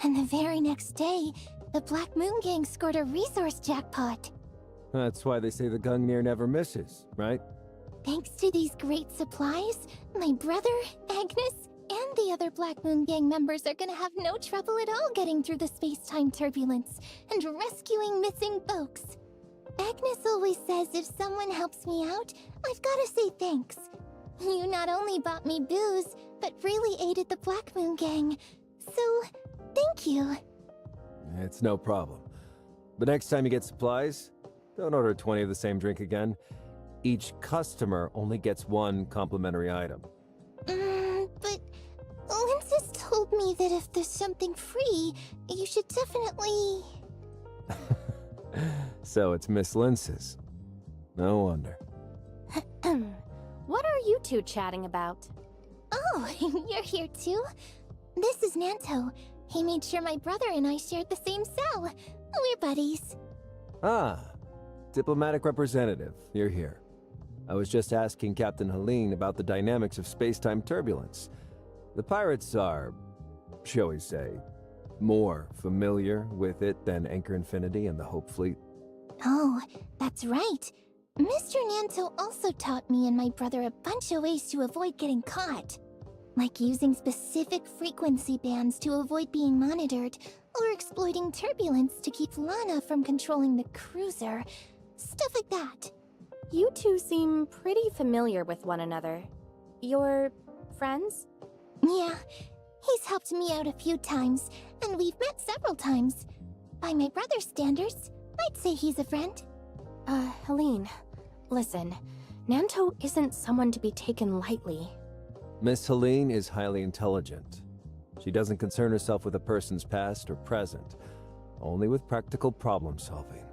and the very next day, the Black Moon Gang scored a resource jackpot. That's why they say the Gungnir never misses, right? Thanks to these great supplies, my brother, Agnes, and the other Black Moon Gang members are gonna have no trouble at all getting through the space-time turbulence and rescuing missing folks. Agnes always says if someone helps me out, I've gotta say thanks. You not only bought me booze, but really aided the Black Moon Gang. So, thank you. It's no problem. But next time you get supplies, don't order 20 of the same drink again. Each customer only gets one complimentary item. But Linsis told me that if there's something free, you should definitely... So it's Miss Linsis. No wonder. What are you two chatting about? Oh, you're here too? This is Nanto. He made sure my brother and I shared the same cell. We're buddies. Ah, diplomatic representative, you're here. I was just asking Captain Helene about the dynamics of space-time turbulence. The pirates are, shall we say, more familiar with it than Anchor Infinity and the Hope Fleet. Oh, that's right. Mr. Nanto also taught me and my brother a bunch of ways to avoid getting caught. Like using specific frequency bands to avoid being monitored, or exploiting turbulence to keep Lana from controlling the cruiser. Stuff like that. You two seem pretty familiar with one another. You're friends? Yeah, he's helped me out a few times, and we've met several times. By my brother's standards, I'd say he's a friend. Helene, listen, Nanto isn't someone to be taken lightly. Miss Helene is highly intelligent. She doesn't concern herself with a person's past or present, only with practical problem solving.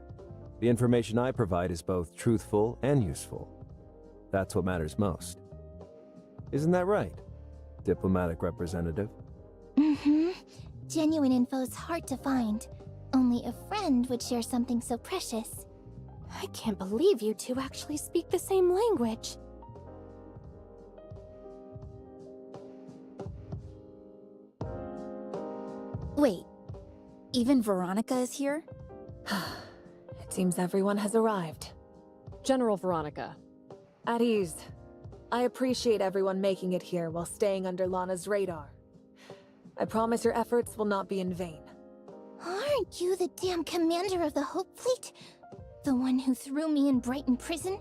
The information I provide is both truthful and useful. That's what matters most. Isn't that right, diplomatic representative? Mm-hmm. Genuine info's hard to find. Only a friend would share something so precious. I can't believe you two actually speak the same language. Wait, even Veronica is here? It seems everyone has arrived. General Veronica. At ease. I appreciate everyone making it here while staying under Lana's radar. I promise your efforts will not be in vain. Aren't you the damn commander of the Hope Fleet? The one who threw me in Brighton prison?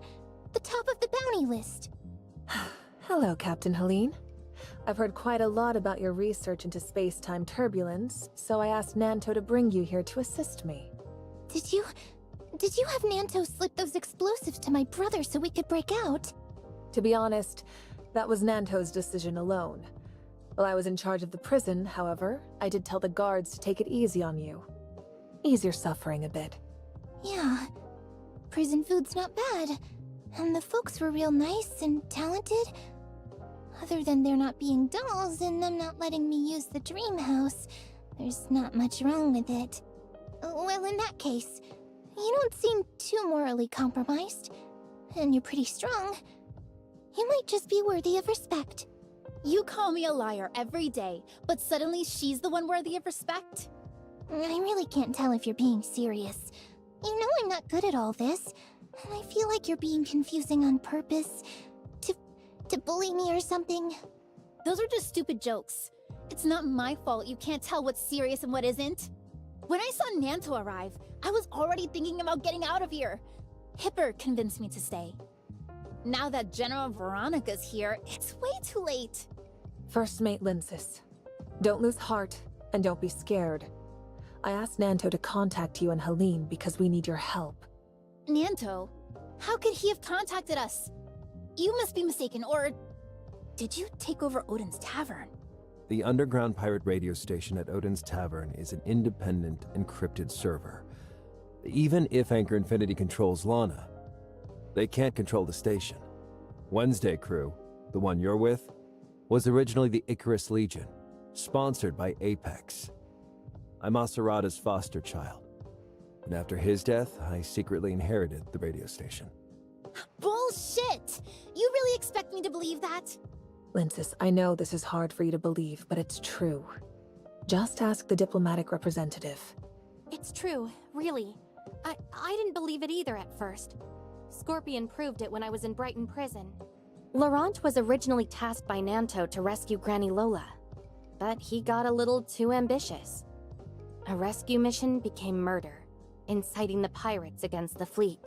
The top of the bounty list. Hello, Captain Helene. I've heard quite a lot about your research into space-time turbulence, so I asked Nanto to bring you here to assist me. Did you have Nanto slip those explosives to my brother so we could break out? To be honest, that was Nanto's decision alone. While I was in charge of the prison, however, I did tell the guards to take it easy on you. Ease your suffering a bit. Yeah. Prison food's not bad. And the folks were real nice and talented. Other than there not being dolls and them not letting me use the dream house, there's not much wrong with it. Well, in that case, you don't seem too morally compromised. And you're pretty strong. You might just be worthy of respect. You call me a liar every day, but suddenly she's the one worthy of respect? I really can't tell if you're being serious. You know I'm not good at all this, and I feel like you're being confusing on purpose. To bully me or something. Those are just stupid jokes. It's not my fault you can't tell what's serious and what isn't. When I saw Nanto arrive, I was already thinking about getting out of here. Hipper convinced me to stay. Now that General Veronica's here, it's way too late. First Mate Linsis, don't lose heart and don't be scared. I asked Nanto to contact you and Helene because we need your help. Nanto? How could he have contacted us? You must be mistaken, or did you take over Odin's Tavern? The underground pirate radio station at Odin's Tavern is an independent, encrypted server. Even if Anchor Infinity controls Lana, they can't control the station. Wednesday Crew, the one you're with, was originally the Icarus Legion, sponsored by Apex. I'm Asurada's foster child, and after his death, I secretly inherited the radio station. Bullshit! You really expect me to believe that? Linsis, I know this is hard for you to believe, but it's true. Just ask the diplomatic representative. It's true, really. I didn't believe it either at first. Scorpion proved it when I was in Brighton prison. Laurent was originally tasked by Nanto to rescue Granny Lola, but he got a little too ambitious. A rescue mission became murder, inciting the pirates against the fleet.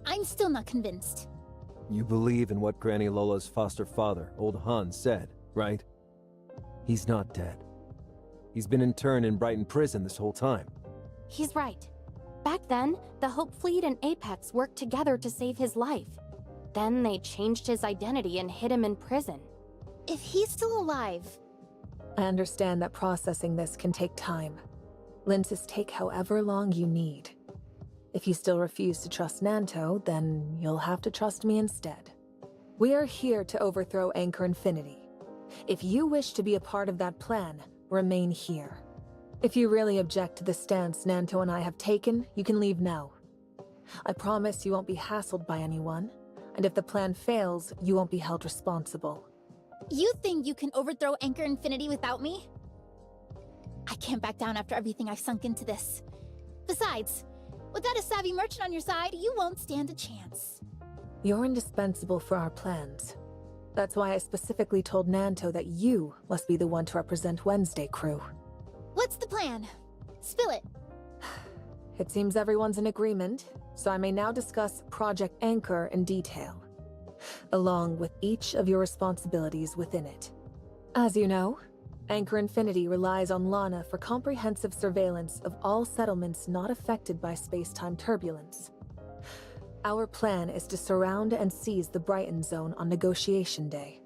I'm still not convinced. You believe in what Granny Lola's foster father, Old Hans, said, right? He's not dead. He's been interned in Brighton prison this whole time. He's right. Back then, the Hope Fleet and Apex worked together to save his life. Then they changed his identity and hid him in prison. If he's still alive... I understand that processing this can take time. Linsis, take however long you need. If you still refuse to trust Nanto, then you'll have to trust me instead. We are here to overthrow Anchor Infinity. If you wish to be a part of that plan, remain here. If you really object to the stance Nanto and I have taken, you can leave now. I promise you won't be hassled by anyone, and if the plan fails, you won't be held responsible. You think you can overthrow Anchor Infinity without me? I can't back down after everything I've sunk into this. Besides, without a savvy merchant on your side, you won't stand a chance. You're indispensable for our plans. That's why I specifically told Nanto that you must be the one to represent Wednesday Crew. What's the plan? Spill it. It seems everyone's in agreement, so I may now discuss Project Anchor in detail, along with each of your responsibilities within it. As you know, Anchor Infinity relies on Lana for comprehensive surveillance of all settlements not affected by space-time turbulence. Our plan is to surround and seize the Brighton Zone on Negotiation Day.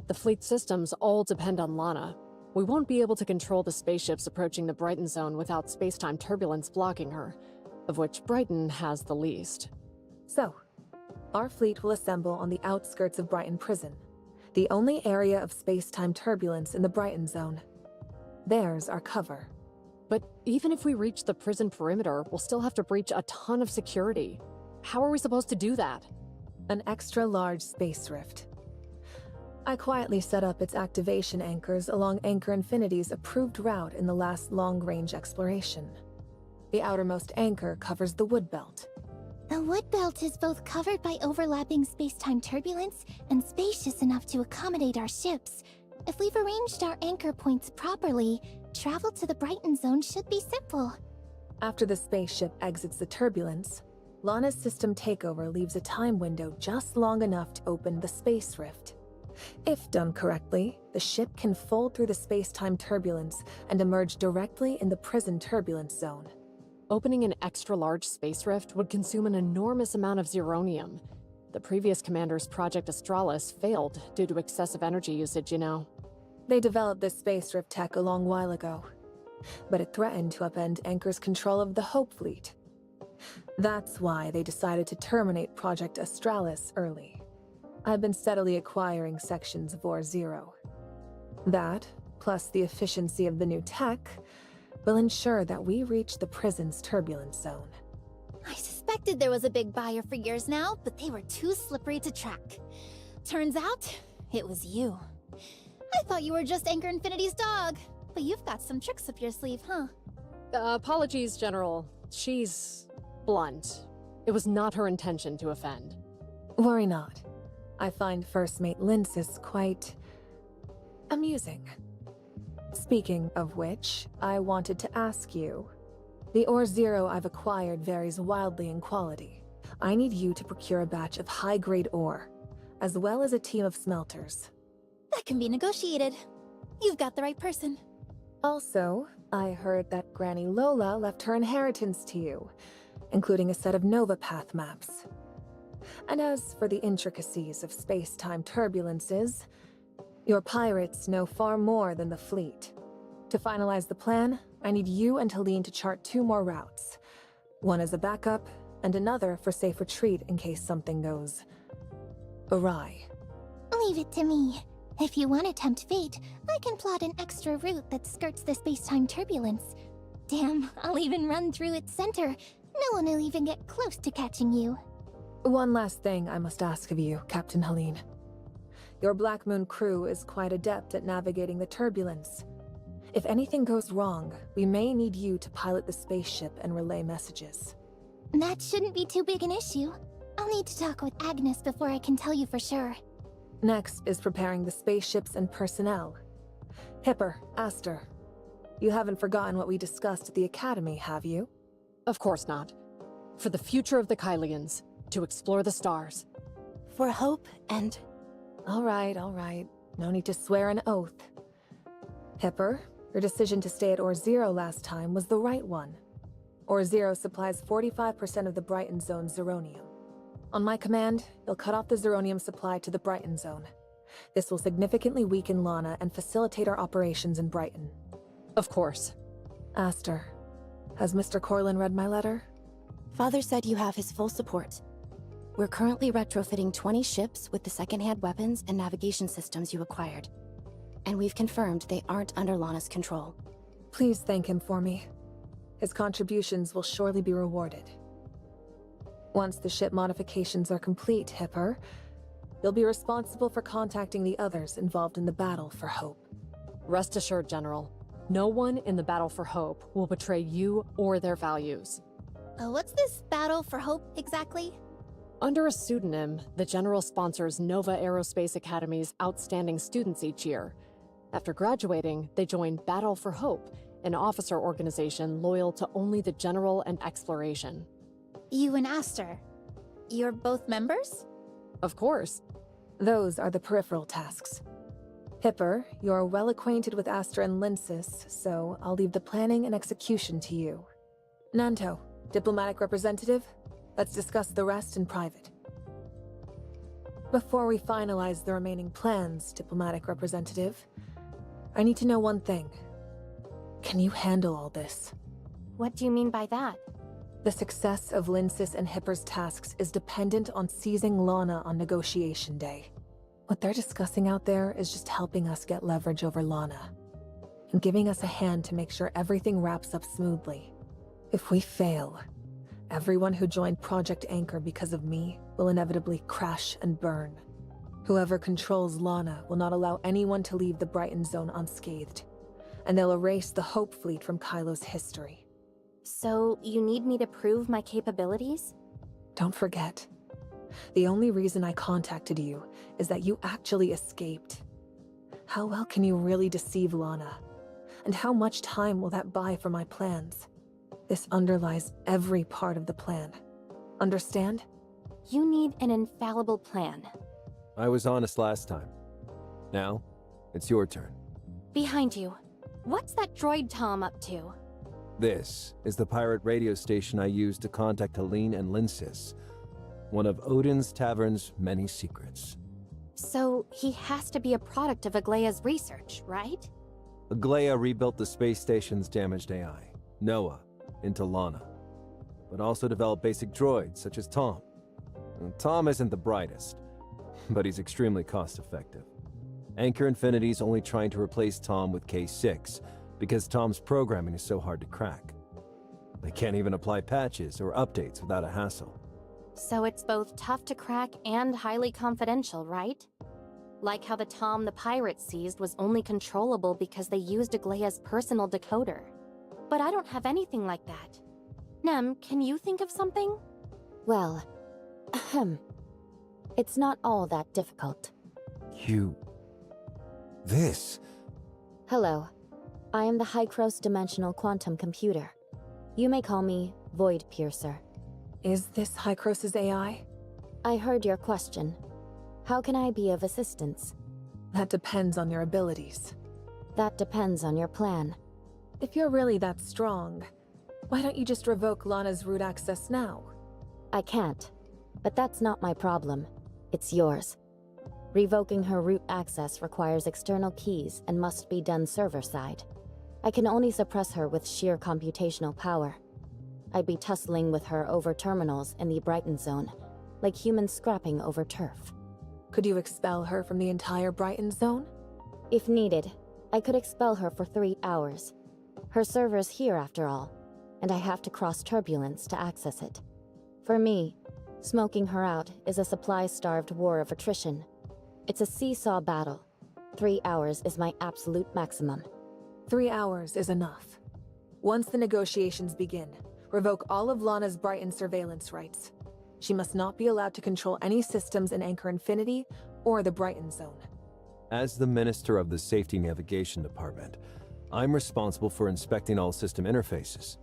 The fleet systems all depend on Lana. We won't be able to control the spaceships approaching the Brighton Zone without space-time turbulence blocking her, of which Brighton has the least. So, Our fleet will assemble on the outskirts of Brighton Prison, the only area of space-time turbulence in the Brighton Zone. There's our cover. But even if we reach the prison perimeter, we'll still have to breach a ton of security. How are we supposed to do that? An extra-large space rift. I quietly set up its activation anchors along Anchor Infinity's approved route in the last long-range exploration. The outermost anchor covers the wood belt. The wood belt is both covered by overlapping space-time turbulence and spacious enough to accommodate our ships. If we've arranged our anchor points properly, travel to the Brighton Zone should be simple. After the spaceship exits the turbulence, Lana's system takeover leaves a time window just long enough to open the space rift. If done correctly, the ship can fold through the space-time turbulence and emerge directly in the prison turbulence zone. Opening an extra-large space rift would consume an enormous amount of zeronium. The previous commander's Project Astralis failed due to excessive energy usage, you know. They developed this space rift tech a long while ago, but it threatened to upend Anchor's control of the Hope Fleet. That's why they decided to terminate Project Astralis early. I've been steadily acquiring sections of Ore Zero. That, plus the efficiency of the new tech, will ensure that we reach the prison's turbulence zone. I suspected there was a big buyer for years now, but they were too slippery to track. Turns out, it was you. I thought you were just Anchor Infinity's dog, but you've got some tricks up your sleeve, huh? Apologies, General. She's blunt. It was not her intention to offend. Worry not. I find First Mate Lyncis quite amusing. Speaking of which, I wanted to ask you. The Ore Zero I've acquired varies wildly in quality. I need you to procure a batch of high-grade ore, as well as a team of smelters. That can be negotiated. You've got the right person. Also, I heard that Granny Lola left her inheritance to you, including a set of Nova Path maps. And as for the intricacies of space-time turbulences, your pirates know far more than the fleet. To finalize the plan, I need you and Helene to chart 2 more routes. One as a backup, and another for safe retreat in case something goes awry. Leave it to me. If you want to tempt fate, I can plot an extra route that skirts the space-time turbulence. Damn, I'll even run through its center. No one will even get close to catching you. One last thing I must ask of you, Captain Helene. Your Black Moon crew is quite adept at navigating the turbulence. If anything goes wrong, we may need you to pilot the spaceship and relay messages. That shouldn't be too big an issue. I'll need to talk with Agnes before I can tell you for sure. Next is preparing the spaceships and personnel. Hipper, Aster, you haven't forgotten what we discussed at the Academy, have you? Of course not. For the future of the Kylians, to explore the stars. For hope and... All right. No need to swear an oath. Hipper, your decision to stay at Ore Zero last time was the right one. Ore Zero supplies 45% of the Brighton Zone's zeronium. On my command, you'll cut off the zeronium supply to the Brighton Zone. This will significantly weaken Lana and facilitate our operations in Brighton. Of course. Aster, has Mr. Corlin read my letter? Father said you have his full support. We're currently retrofitting 20 ships with the second-hand weapons and navigation systems you acquired. And we've confirmed they aren't under Lana's control. Please thank him for me. His contributions will surely be rewarded. Once the ship modifications are complete, Hipper, you'll be responsible for contacting the others involved in the battle for Hope. Rest assured, General. No one in the battle for Hope will betray you or their values. What's this Battle for Hope exactly? Under a pseudonym, the General sponsors Nova Aerospace Academy's outstanding students each year. After graduating, they join Battle for Hope, an officer organization loyal to only the General and exploration. You and Aster. You're both members? Of course. Those are the peripheral tasks. Hipper, you're well acquainted with Aster and Lyncis, so I'll leave the planning and execution to you. Nanto, diplomatic representative, let's discuss the rest in private. Before we finalize the remaining plans, diplomatic representative, I need to know one thing. Can you handle all this? What do you mean by that? The success of Lindsys and Hipper's tasks is dependent on seizing Lana on negotiation day. What they're discussing out there is just helping us get leverage over Lana, and giving us a hand to make sure everything wraps up smoothly. If we fail, everyone who joined Project Anchor because of me will inevitably crash and burn. Whoever controls Lana will not allow anyone to leave the Brighton Zone unscathed, and they'll erase the Hope Fleet from Kylo's history. So, you need me to prove my capabilities? Don't forget, the only reason I contacted you is that you actually escaped. How well can you really deceive Lana? And how much time will that buy for my plans? This underlies every part of the plan. Understand? You need an infallible plan. I was honest last time. Now, it's your turn. Behind you. What's that droid Tom up to? This is the pirate radio station I used to contact Helene and Lindsys, one of Odin's Tavern's many secrets. So, he has to be a product of Aglaya's research, right? Aglaya rebuilt the space station's damaged AI, Noah, into Lana, but also developed basic droids such as Tom. And Tom isn't the brightest, but he's extremely cost-effective. Anchor Infinity's only trying to replace Tom with K6, because Tom's programming is so hard to crack. They can't even apply patches or updates without a hassle. So it's both tough to crack and highly confidential, right? Like how the Tom the pirate seized was only controllable because they used Aglaya's personal decoder. But I don't have anything like that. Nem, can you think of something? Well, it's not all that difficult. Hello. I am the Hykros Dimensional Quantum Computer. You may call me Void Piercer. Is this Hykros' AI? I heard your question. How can I be of assistance? That depends on your abilities. That depends on your plan. If you're really that strong, why don't you just revoke Lana's root access now? I can't. But that's not my problem. It's yours. Revoking her root access requires external keys and must be done server-side. I can only suppress her with sheer computational power. I'd be tussling with her over terminals in the Brighton Zone, like humans scrapping over turf. Could you expel her from the entire Brighton Zone? If needed, I could expel her for 3 hours. Her server's here after all, and I have to cross turbulence to access it. For me, smoking her out is a supply-starved war of attrition. It's a seesaw battle. 3 hours is my absolute maximum. 3 hours is enough. Once the negotiations begin, revoke all of Lana's Brighton surveillance rights. She must not be allowed to control any systems in Anchor Infinity or the Brighton Zone. As the Minister of the Safety Navigation Department, I'm responsible for inspecting all system interfaces.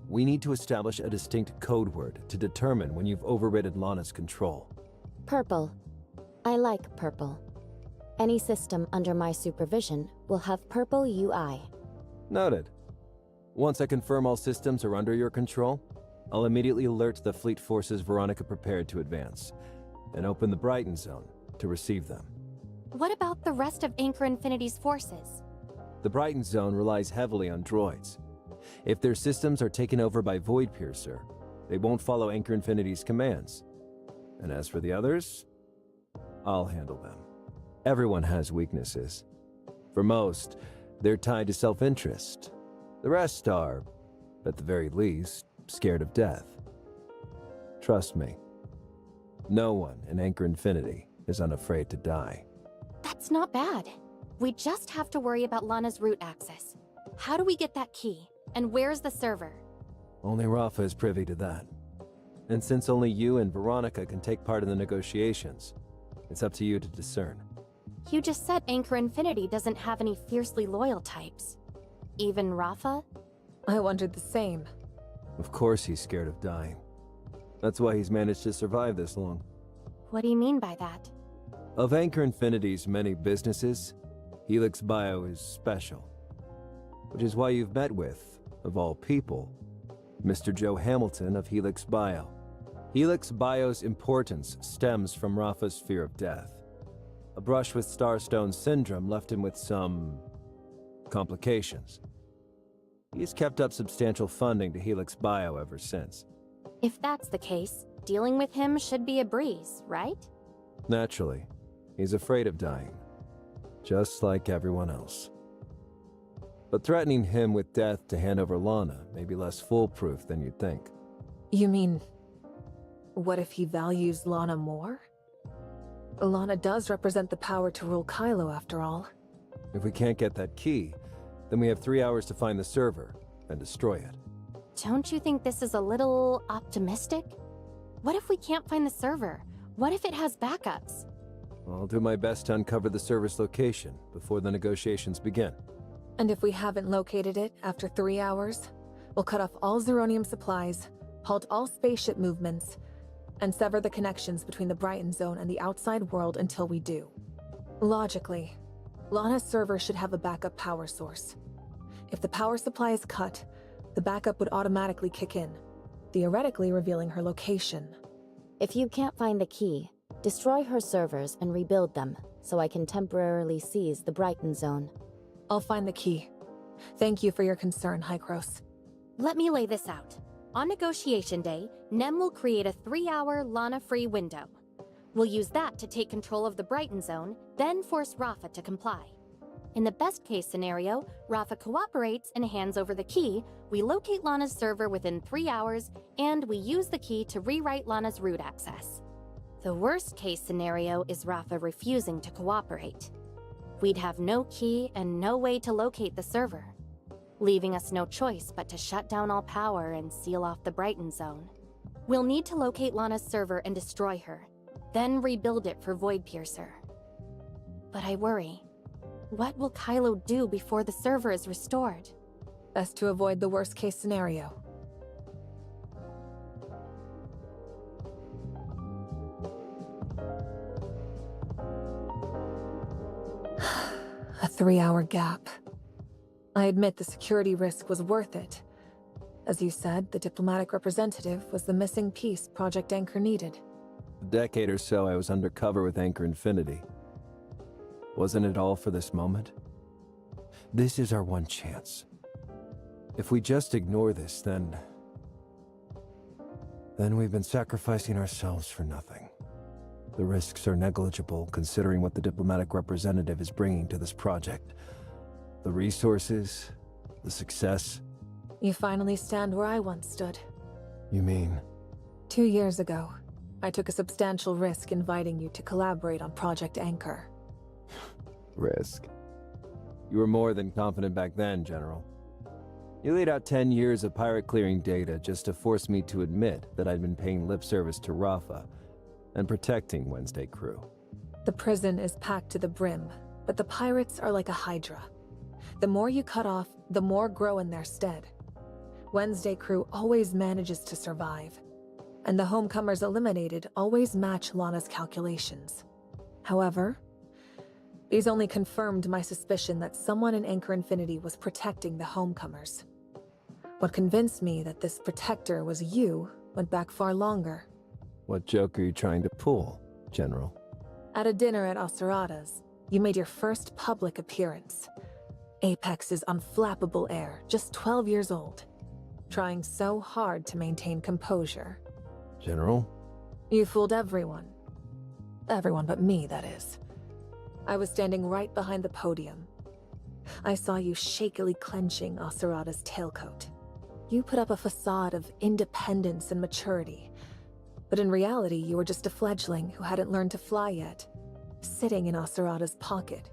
We need to establish a distinct code word to determine when you've overridden Lana's control. Purple. I like purple. Any system under my supervision will have purple UI. Noted. Once I confirm all systems are under your control, I'll immediately alert the fleet forces Veronica prepared to advance, and open the Brighton Zone to receive them. What about the rest of Anchor Infinity's forces? The Brighton Zone relies heavily on droids. If their systems are taken over by Void Piercer, they won't follow Anchor Infinity's commands. And as for the others, I'll handle them. Everyone has weaknesses. For most, they're tied to self-interest. The rest are, at the very least, scared of death. Trust me, no one in Anchor Infinity is unafraid to die. That's not bad. We just have to worry about Lana's root access. How do we get that key? And where's the server? Only Rafa is privy to that. And since only you and Veronica can take part in the negotiations, it's up to you to discern. You just said Anchor Infinity doesn't have any fiercely loyal types. Even Rafa? I wondered the same. Of course he's scared of dying. That's why he's managed to survive this long. What do you mean by that? Of Anchor Infinity's many businesses, Helix Bio is special. Which is why you've met with, of all people, Mr. Joe Hamilton of Helix Bio. Helix Bio's importance stems from Rafa's fear of death. A brush with Starstone syndrome left him with some complications. He's kept up substantial funding to Helix Bio ever since. If that's the case, dealing with him should be a breeze, right? Naturally. He's afraid of dying. Just like everyone else. But threatening him with death to hand over Lana may be less foolproof than you'd think. You mean, what if he values Lana more? Lana does represent the power to rule Kylo, after all. If we can't get that key, then we have 3 hours to find the server and destroy it. Don't you think this is a little optimistic? What if we can't find the server? What if it has backups? I'll do my best to uncover the server's location before the negotiations begin. And if we haven't located it after 3 hours, we'll cut off all Zeronium supplies, halt all spaceship movements, and sever the connections between the Brighton Zone and the outside world until we do. Logically, Lana's server should have a backup power source. If the power supply is cut, the backup would automatically kick in, theoretically revealing her location. If you can't find the key, destroy her servers and rebuild them, so I can temporarily seize the Brighton Zone. I'll find the key. Thank you for your concern, Hykros. Let me lay this out. On negotiation day, Nem will create a 3-hour Lana-free window. We'll use that to take control of the Brighton Zone, then force Rafa to comply. In the best-case scenario, Rafa cooperates and hands over the key, we locate Lana's server within 3 hours, and we use the key to rewrite Lana's root access. The worst-case scenario is Rafa refusing to cooperate. We'd have no key and no way to locate the server, leaving us no choice but to shut down all power and seal off the Brighton Zone. We'll need to locate Lana's server and destroy her, then rebuild it for Voidpiercer. But I worry. What will Kylo do before the server is restored? Best to avoid the worst-case scenario. A 3-hour gap. I admit the security risk was worth it. As you said, the diplomatic representative was the missing piece Project Anchor needed. A decade or so I was undercover with Anchor Infinity. Wasn't it all for this moment? This is our one chance. If we just ignore this, then we've been sacrificing ourselves for nothing. The risks are negligible considering what the diplomatic representative is bringing to this project. The resources, the success. You finally stand where I once stood. You mean? 2 years ago, I took a substantial risk inviting you to collaborate on Project Anchor. Risk. You were more than confident back then, General. You laid out 10 years of pirate clearing data just to force me to admit that I'd been paying lip service to Rafa and protecting Wednesday crew. The prison is packed to the brim, but the pirates are like a hydra. The more you cut off, the more grow in their stead. Wednesday crew always manages to survive, and the homecomers eliminated always match Lana's calculations. However, these only confirmed my suspicion that someone in Anchor Infinity was protecting the homecomers. What convinced me that this protector was you went back far longer. What joke are you trying to pull, General? At a dinner at Acerada's, you made your first public appearance. Apex's unflappable heir, just 12 years old, trying so hard to maintain composure. General? You fooled everyone. Everyone but me, that is. I was standing right behind the podium. I saw you shakily clenching Acerada's tailcoat. You put up a facade of independence and maturity, but in reality you were just a fledgling who hadn't learned to fly yet, sitting in Acerada's pocket.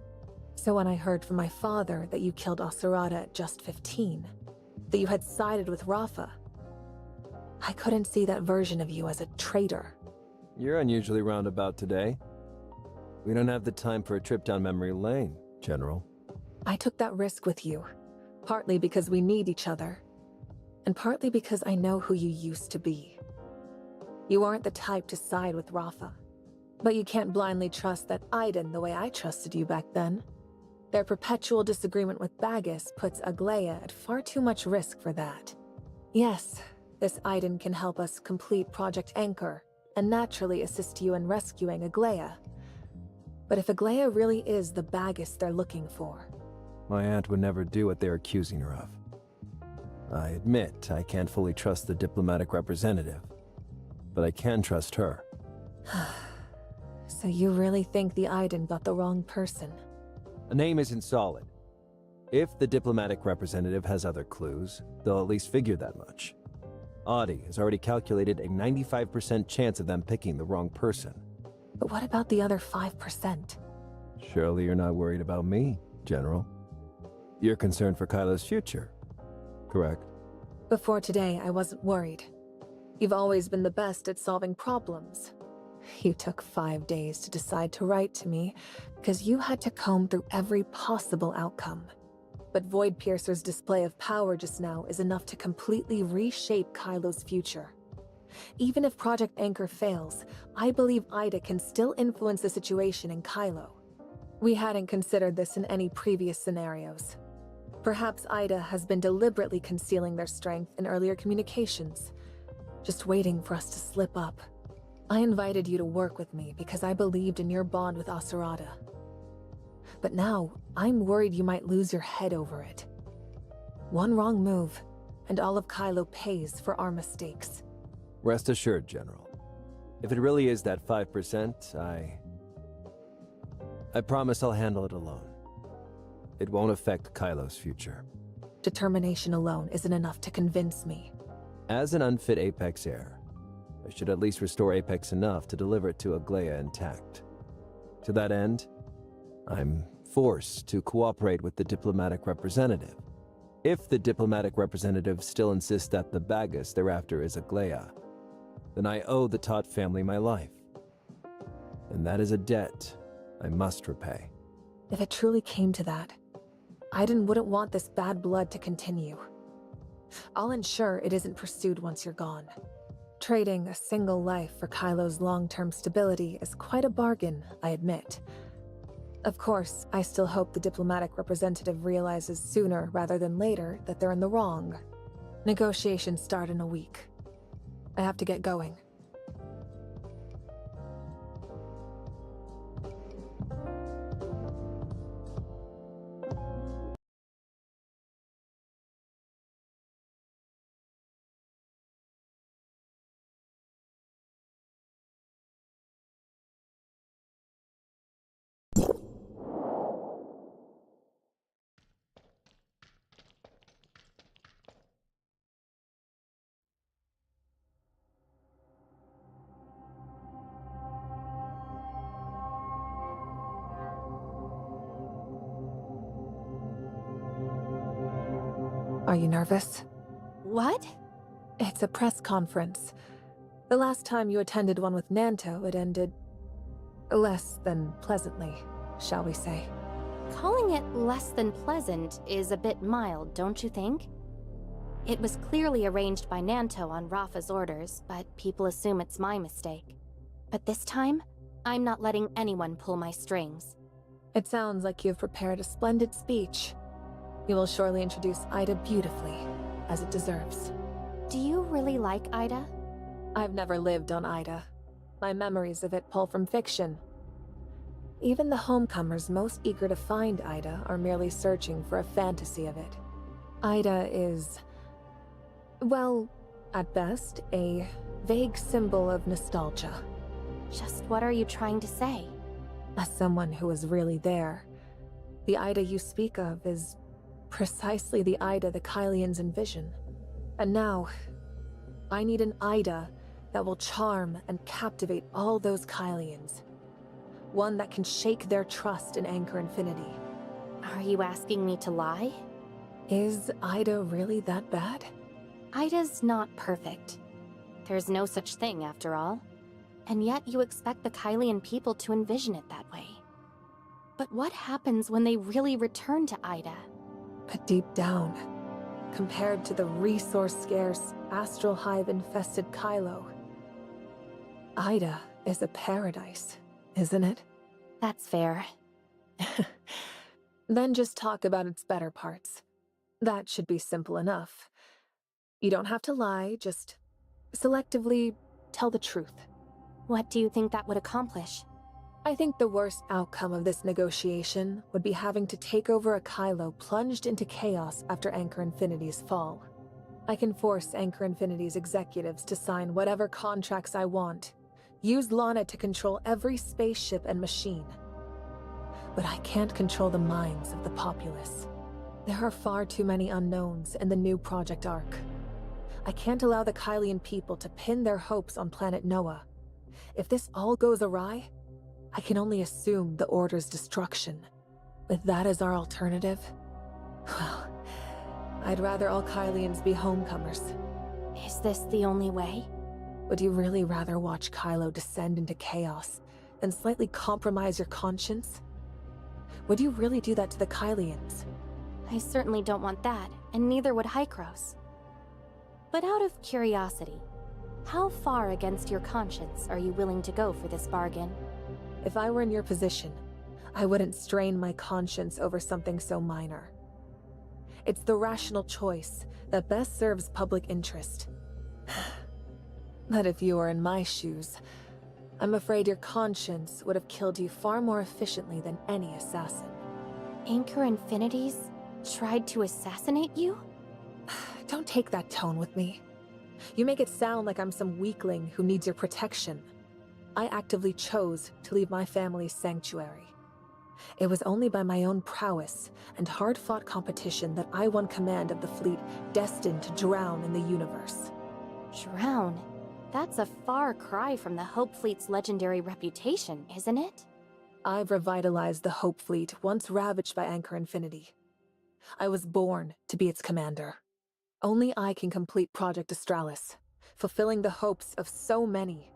So when I heard from my father that you killed Acerada at just 15, that you had sided with Rafa, I couldn't see that version of you as a traitor. You're unusually roundabout today. We don't have the time for a trip down memory lane, General. I took that risk with you, partly because we need each other, and partly because I know who you used to be. You aren't the type to side with Rafa, but you can't blindly trust that Aiden the way I trusted you back then. Their perpetual disagreement with Bagus puts Aglaia at far too much risk for that. Yes, this Aiden can help us complete Project Anchor and naturally assist you in rescuing Aglaia. But if Aglaia really is the Bagus they're looking for... My aunt would never do what they're accusing her of. I admit I can't fully trust the diplomatic representative, but I can trust her. So you really think the Aiden got the wrong person? A name isn't solid. If the diplomatic representative has other clues, they'll at least figure that much. Audie has already calculated a 95% chance of them picking the wrong person. But what about the other 5%? Surely you're not worried about me, General. You're concerned for Kylo's future, correct? Before today, I wasn't worried. You've always been the best at solving problems. You took 5 days to decide to write to me because you had to comb through every possible outcome. But Void Piercer's display of power just now is enough to completely reshape Kylo's future. Even if Project Anchor fails, I believe Ida can still influence the situation in Kylo. We hadn't considered this in any previous scenarios. Perhaps Ida has been deliberately concealing their strength in earlier communications, just waiting for us to slip up. I invited you to work with me because I believed in your bond with Asurada. But now, I'm worried you might lose your head over it. One wrong move, and all of Kylo pays for our mistakes. Rest assured, General. If it really is that 5%, I promise I'll handle it alone. It won't affect Kylo's future. Determination alone isn't enough to convince me. As an unfit Apex heir, I should at least restore Apex enough to deliver it to Aglaia intact. To that end, I'm forced to cooperate with the diplomatic representative. If the diplomatic representative still insists that the Bagus thereafter is Aglaia, then I owe the Todd family my life. And that is a debt I must repay. If it truly came to that, Aiden wouldn't want this bad blood to continue. I'll ensure it isn't pursued once you're gone. Trading a single life for Kylo's long-term stability is quite a bargain, I admit. Of course, I still hope the diplomatic representative realizes sooner rather than later that they're in the wrong. Negotiations start in a week. I have to get going. Are you nervous? What? It's a press conference. The last time you attended one with Nanto, it ended less than pleasantly, shall we say. Calling it less than pleasant is a bit mild, don't you think? It was clearly arranged by Nanto on Rafa's orders, but people assume it's my mistake. But this time, I'm not letting anyone pull my strings. It sounds like you've prepared a splendid speech. You will surely introduce Ida beautifully, as it deserves. Do you really like Ida? I've never lived on Ida. My memories of it pull from fiction. Even the homecomers most eager to find Ida are merely searching for a fantasy of it. Ida is, well, at best, a vague symbol of nostalgia. Just what are you trying to say? As someone who was really there, the Ida you speak of is precisely the Ida the Kylians envision. And now, I need an Ida that will charm and captivate all those Kylians. One that can shake their trust in Anchor Infinity. Are you asking me to lie? Is Ida really that bad? Ida's not perfect. There's no such thing, after all. And yet you expect the Kylian people to envision it that way. But what happens when they really return to Ida? But deep down, compared to the resource-scarce, astral hive-infested Kylo, Ida is a paradise, isn't it? That's fair. Then just talk about its better parts. That should be simple enough. You don't have to lie, just selectively tell the truth. What do you think that would accomplish? I think the worst outcome of this negotiation would be having to take over a Kylo plunged into chaos after Anchor Infinity's fall. I can force Anchor Infinity's executives to sign whatever contracts I want, use Lana to control every spaceship and machine. But I can't control the minds of the populace. There are far too many unknowns in the new Project Arc. I can't allow the Kylian people to pin their hopes on planet Noah. If this all goes awry, I can only assume the Order's destruction. With that as our alternative, well, I'd rather all Kylians be homecomers. Is this the only way? Would you really rather watch Kylo descend into chaos than slightly compromise your conscience? Would you really do that to the Kylians? I certainly don't want that, and neither would Hykros. But out of curiosity, how far against your conscience are you willing to go for this bargain? If I were in your position, I wouldn't strain my conscience over something so minor. It's the rational choice that best serves public interest. But if you were in my shoes, I'm afraid your conscience would have killed you far more efficiently than any assassin. Anchor Infinities tried to assassinate you? Don't take that tone with me. You make it sound like I'm some weakling who needs your protection. I actively chose to leave my family's sanctuary. It was only by my own prowess and hard-fought competition that I won command of the fleet destined to drown in the universe. Drown? That's a far cry from the Hope Fleet's legendary reputation, isn't it? I've revitalized the Hope Fleet once ravaged by Anchor Infinity. I was born to be its commander. Only I can complete Project Astralis, fulfilling the hopes of so many.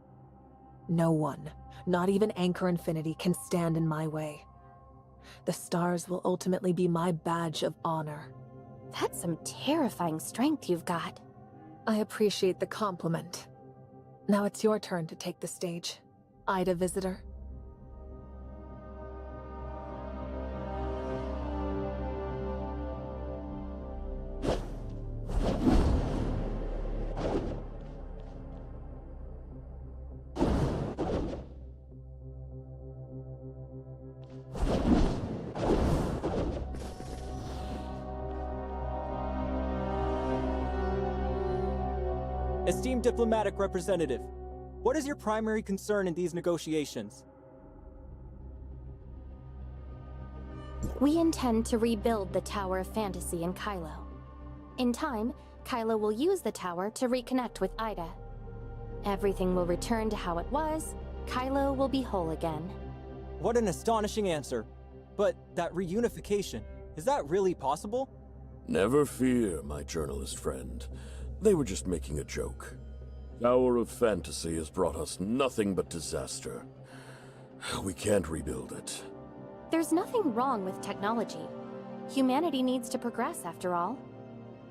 No one, not even Anchor Infinity, can stand in my way. The stars will ultimately be my badge of honor. That's some terrifying strength you've got. I appreciate the compliment. Now it's your turn to take the stage, Ida Visitor. Esteemed diplomatic representative, what is your primary concern in these negotiations? We intend to rebuild the Tower of Fantasy in Kylo. In time, Kylo will use the tower to reconnect with Ida. Everything will return to how it was. Kylo will be whole again. What an astonishing answer. But that reunification, is that really possible? Never fear, my journalist friend. They were just making a joke. Tower of Fantasy has brought us nothing but disaster. We can't rebuild it. There's nothing wrong with technology. Humanity needs to progress, after all.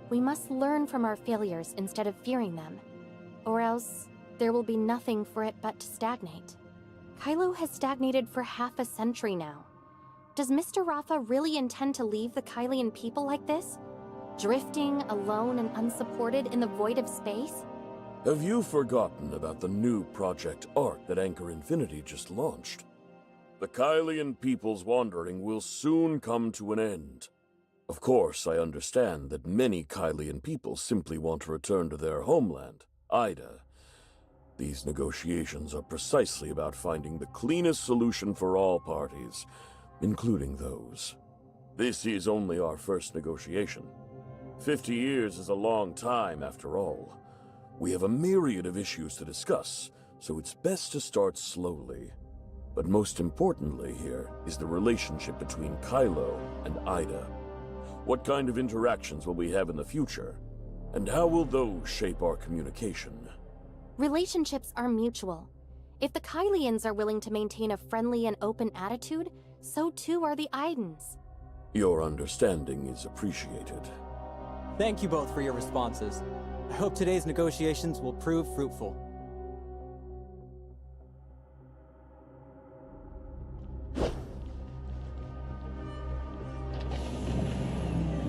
We must learn from our failures instead of fearing them. Or else, there will be nothing for it but to stagnate. Kylo has stagnated for half a century now. Does Mr. Rafa really intend to leave the Kylian people like this? Drifting, alone and unsupported in the void of space? Have you forgotten about the new Project Arc that Anchor Infinity just launched? The Kylian people's wandering will soon come to an end. Of course, I understand that many Kylian people simply want to return to their homeland, Ida. These negotiations are precisely about finding the cleanest solution for all parties, including those. This is only our first negotiation. 50 years is a long time, after all. We have a myriad of issues to discuss, so it's best to start slowly. But most importantly here is the relationship between Kylo and Ida. What kind of interactions will we have in the future? And how will those shape our communication? Relationships are mutual. If the Kylians are willing to maintain a friendly and open attitude, so too are the Idans. Your understanding is appreciated. Thank you both for your responses. I hope today's negotiations will prove fruitful.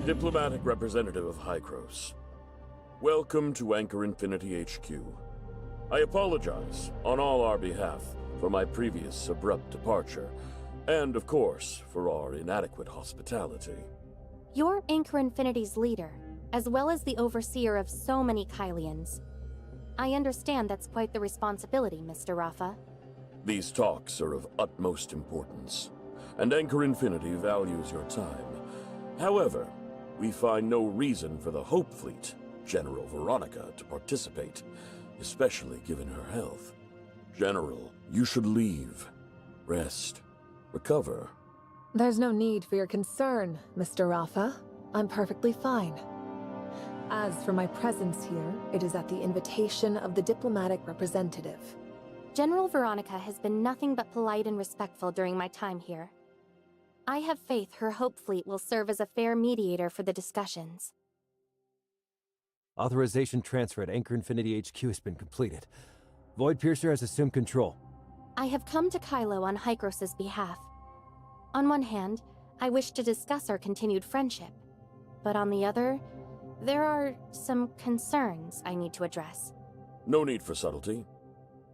Diplomatic representative of Hykros. Welcome to Anchor Infinity HQ. I apologize, on all our behalf, for my previous abrupt departure, and of course, for our inadequate hospitality. You're Anchor Infinity's leader. as well as the overseer of so many Kylians. I understand that's quite the responsibility, Mr. Rafa. These talks are of utmost importance, and Anchor Infinity values your time. However, we find no reason for the Hope Fleet, General Veronica, to participate, especially given her health. General, you should leave. Rest. Recover. There's no need for your concern, Mr. Rafa. I'm perfectly fine. As for my presence here, it is at the invitation of the diplomatic representative. General Veronica has been nothing but polite and respectful during my time here. I have faith her Hope Fleet will serve as a fair mediator for the discussions. Authorization transfer at Anchor Infinity HQ has been completed. Void Piercer has assumed control. I have come to Kylo on Hykros' behalf. On one hand, I wish to discuss our continued friendship. But on the other, there are some concerns I need to address. No need for subtlety.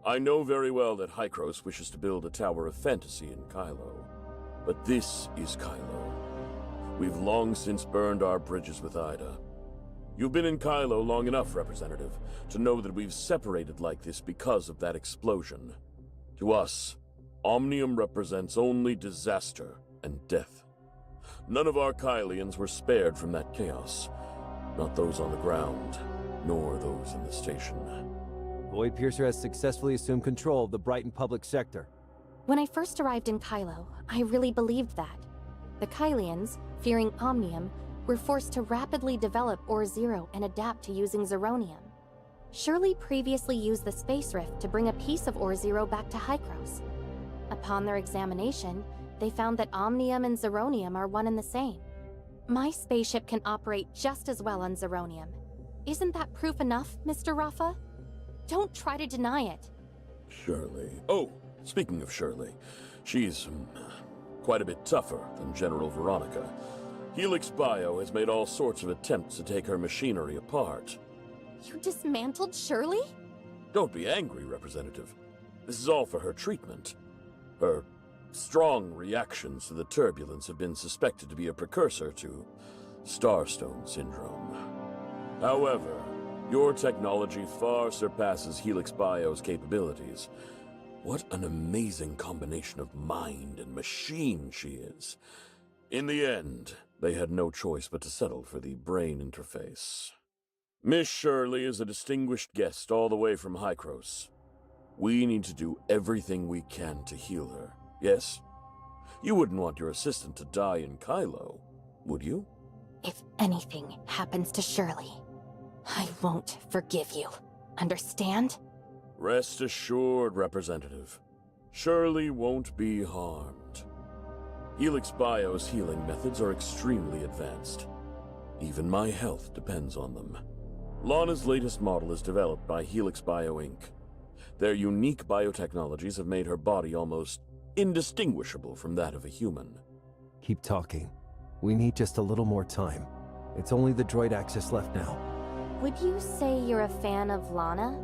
I know very well that Hykros wishes to build a Tower of Fantasy in Kylo. But this is Kylo. We've long since burned our bridges with Ida. You've been in Kylo long enough, Representative, to know that we've separated like this because of that explosion. To us, Omnium represents only disaster and death. None of our Kylians were spared from that chaos. Not those on the ground, nor those in the station. Void Piercer has successfully assumed control of the Brighton public sector. When I first arrived in Kylo, I really believed that. The Kylians, fearing Omnium, were forced to rapidly develop Ore-Zero and adapt to using Zeronium. Shirley previously used the Space Rift to bring a piece of Ore-Zero back to Hykros. Upon their examination, they found that Omnium and Zeronium are one and the same. My spaceship can operate just as well on Zeronium. Isn't that proof enough, Mr. Rafa? Don't try to deny it. Shirley. Oh, speaking of Shirley, she's quite a bit tougher than General Veronica. Helix Bio has made all sorts of attempts to take her machinery apart. You dismantled Shirley? Don't be angry, Representative. This is all for her treatment. Her strong reactions to the turbulence have been suspected to be a precursor to Starstone Syndrome. However, your technology far surpasses Helix Bio's capabilities. What an amazing combination of mind and machine she is. In the end, they had no choice but to settle for the brain interface. Miss Shirley is a distinguished guest all the way from Hykros. We need to do everything we can to heal her. Yes? You wouldn't want your assistant to die in Kylo, would you? If anything happens to Shirley, I won't forgive you. Understand? Rest assured, Representative. Shirley won't be harmed. Helix Bio's healing methods are extremely advanced. Even my health depends on them. Lana's latest model is developed by Helix Bio Inc. Their unique biotechnologies have made her body almost indistinguishable from that of a human. Keep talking. We need just a little more time. It's only the droid access left now. Would you say you're a fan of Lana?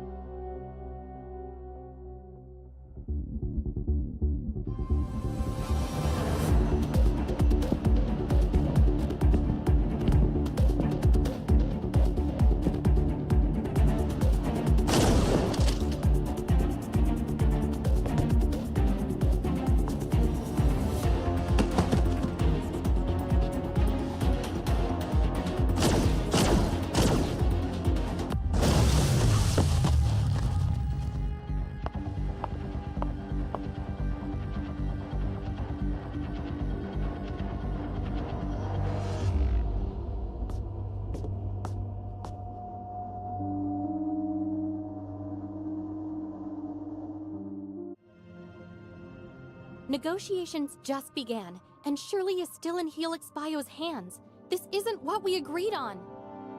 Negotiations just began, and Shirley is still in Helix Bio's hands. This isn't what we agreed on.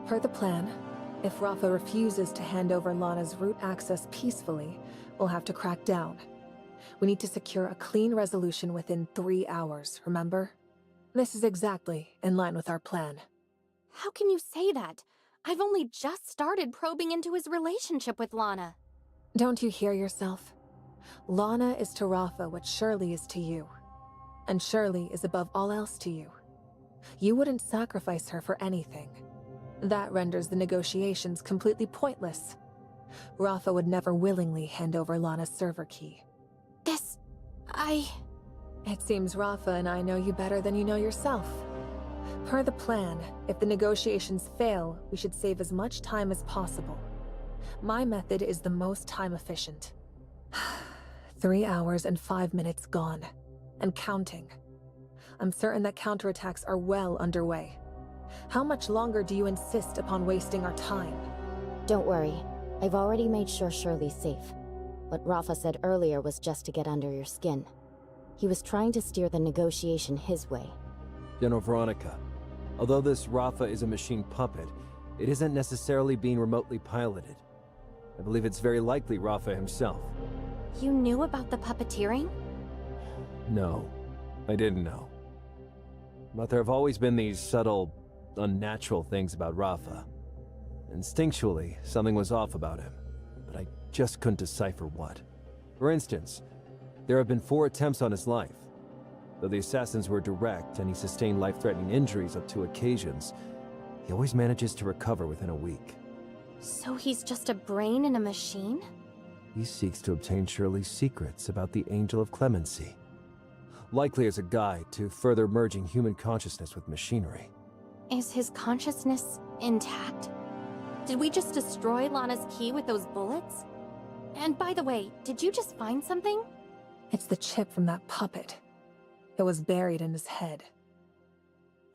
Per the plan, if Rafa refuses to hand over Lana's root access peacefully, we'll have to crack down. We need to secure a clean resolution within 3 hours, remember? This is exactly in line with our plan. How can you say that? I've only just started probing into his relationship with Lana. Don't you hear yourself? Lana is to Rafa what Shirley is to you. And Shirley is above all else to you. You wouldn't sacrifice her for anything. That renders the negotiations completely pointless. Rafa would never willingly hand over Lana's server key. It seems Rafa and I know you better than you know yourself. Per the plan, if the negotiations fail, we should save as much time as possible. My method is the most time efficient. 3 hours and 5 minutes gone. And counting. I'm certain that counterattacks are well underway. How much longer do you insist upon wasting our time? Don't worry. I've already made sure Shirley's safe. What Rafa said earlier was just to get under your skin. He was trying to steer the negotiation his way. General Veronica, although this Rafa is a machine puppet, it isn't necessarily being remotely piloted. I believe it's very likely Rafa himself. You knew about the puppeteering? No, I didn't know. But there have always been these subtle, unnatural things about Rafa. Instinctually, something was off about him, but I just couldn't decipher what. For instance, there have been 4 attempts on his life. Though the assassins were direct and he sustained life-threatening injuries on 2 occasions, he always manages to recover within a week. So he's just a brain in a machine? He seeks to obtain Shirley's secrets about the Angel of Clemency, likely as a guide to further merging human consciousness with machinery. Is his consciousness intact? Did we just destroy Lana's key with those bullets? And by the way, did you just find something? It's the chip from that puppet. It was buried in his head.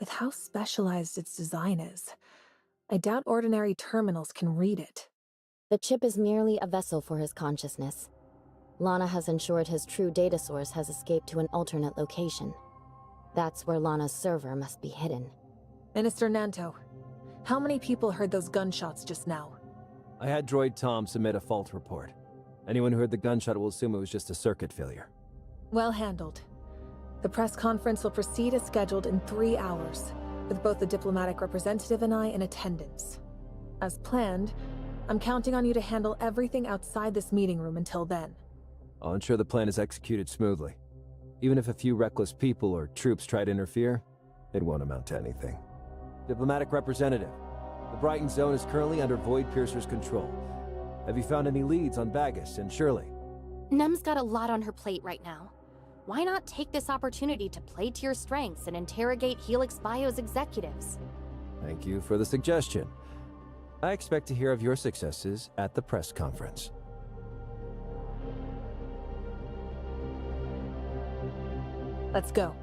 With how specialized its design is, I doubt ordinary terminals can read it. The chip is merely a vessel for his consciousness. Lana has ensured his true data source has escaped to an alternate location. That's where Lana's server must be hidden. Minister Nanto, how many people heard those gunshots just now? I had Droid Tom submit a fault report. Anyone who heard the gunshot will assume it was just a circuit failure. Well handled. The press conference will proceed as scheduled in 3 hours, with both the diplomatic representative and I in attendance. As planned, I'm counting on you to handle everything outside this meeting room until then. I'll ensure the plan is executed smoothly. Even if a few reckless people or troops try to interfere, it won't amount to anything. Diplomatic representative, the Brighton Zone is currently under Void Piercer's control. Have you found any leads on Bagus and Shirley? Nem's got a lot on her plate right now. Why not take this opportunity to play to your strengths and interrogate Helix Bio's executives? Thank you for the suggestion. I expect to hear of your successes at the press conference. Let's go.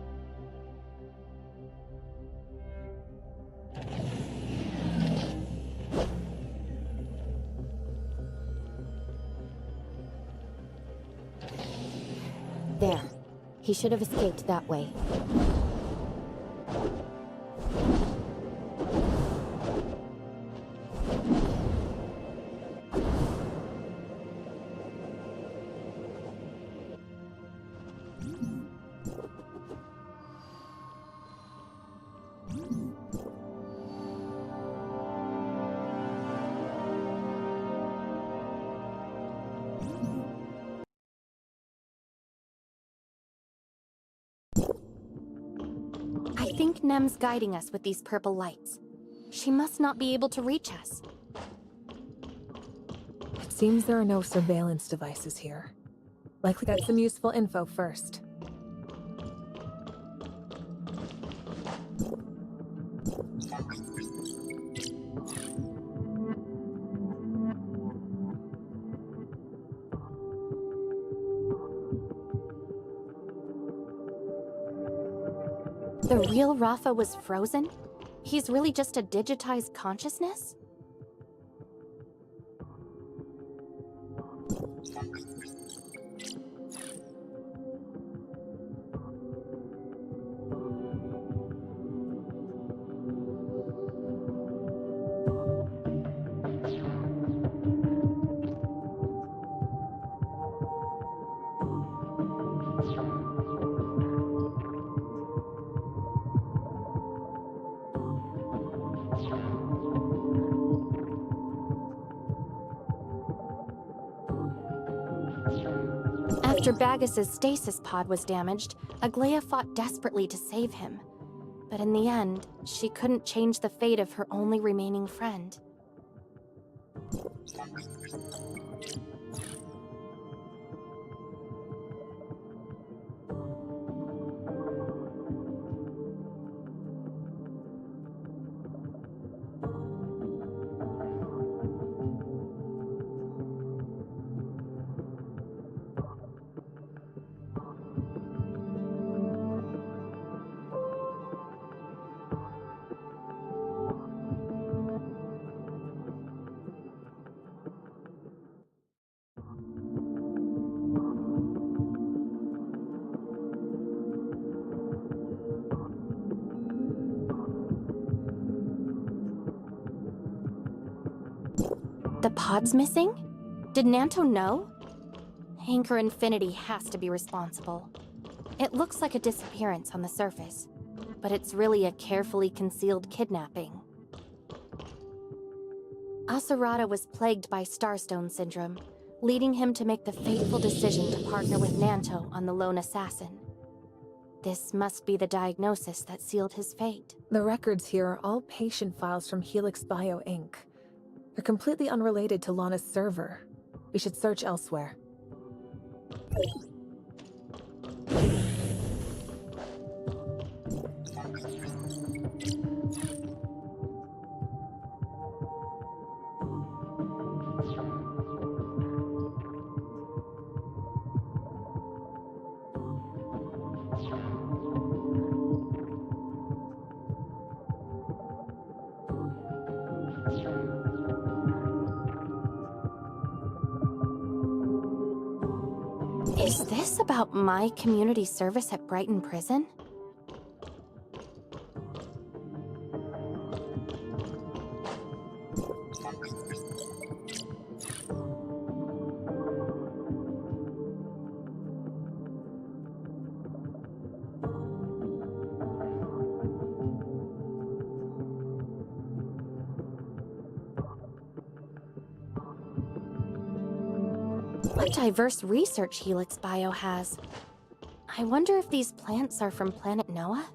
There. He should have escaped that way. I think Nem's guiding us with these purple lights. She must not be able to reach us. It seems there are no surveillance devices here. Likely got some useful info first. The real Rafa was frozen? He's really just a digitized consciousness? After Bagus's stasis pod was damaged, Aglaya fought desperately to save him. But in the end, she couldn't change the fate of her only remaining friend. The pod's missing? Did Nanto know? Anchor Infinity has to be responsible. It looks like a disappearance on the surface, but it's really a carefully concealed kidnapping. Asurata was plagued by Starstone Syndrome, leading him to make the fateful decision to partner with Nanto on the Lone Assassin. This must be the diagnosis that sealed his fate. The records here are all patient files from Helix Bio Inc. They're completely unrelated to Lana's server. We should search elsewhere. Is this about my community service at Brighton Prison? What diverse research Helix Bio has. I wonder if these plants are from planet Noah?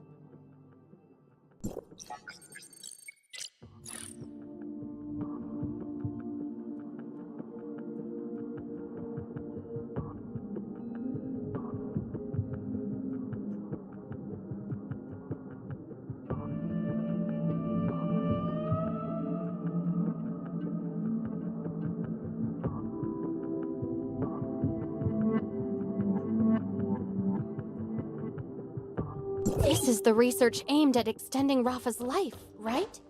This is the research aimed at extending Rafa's life, right?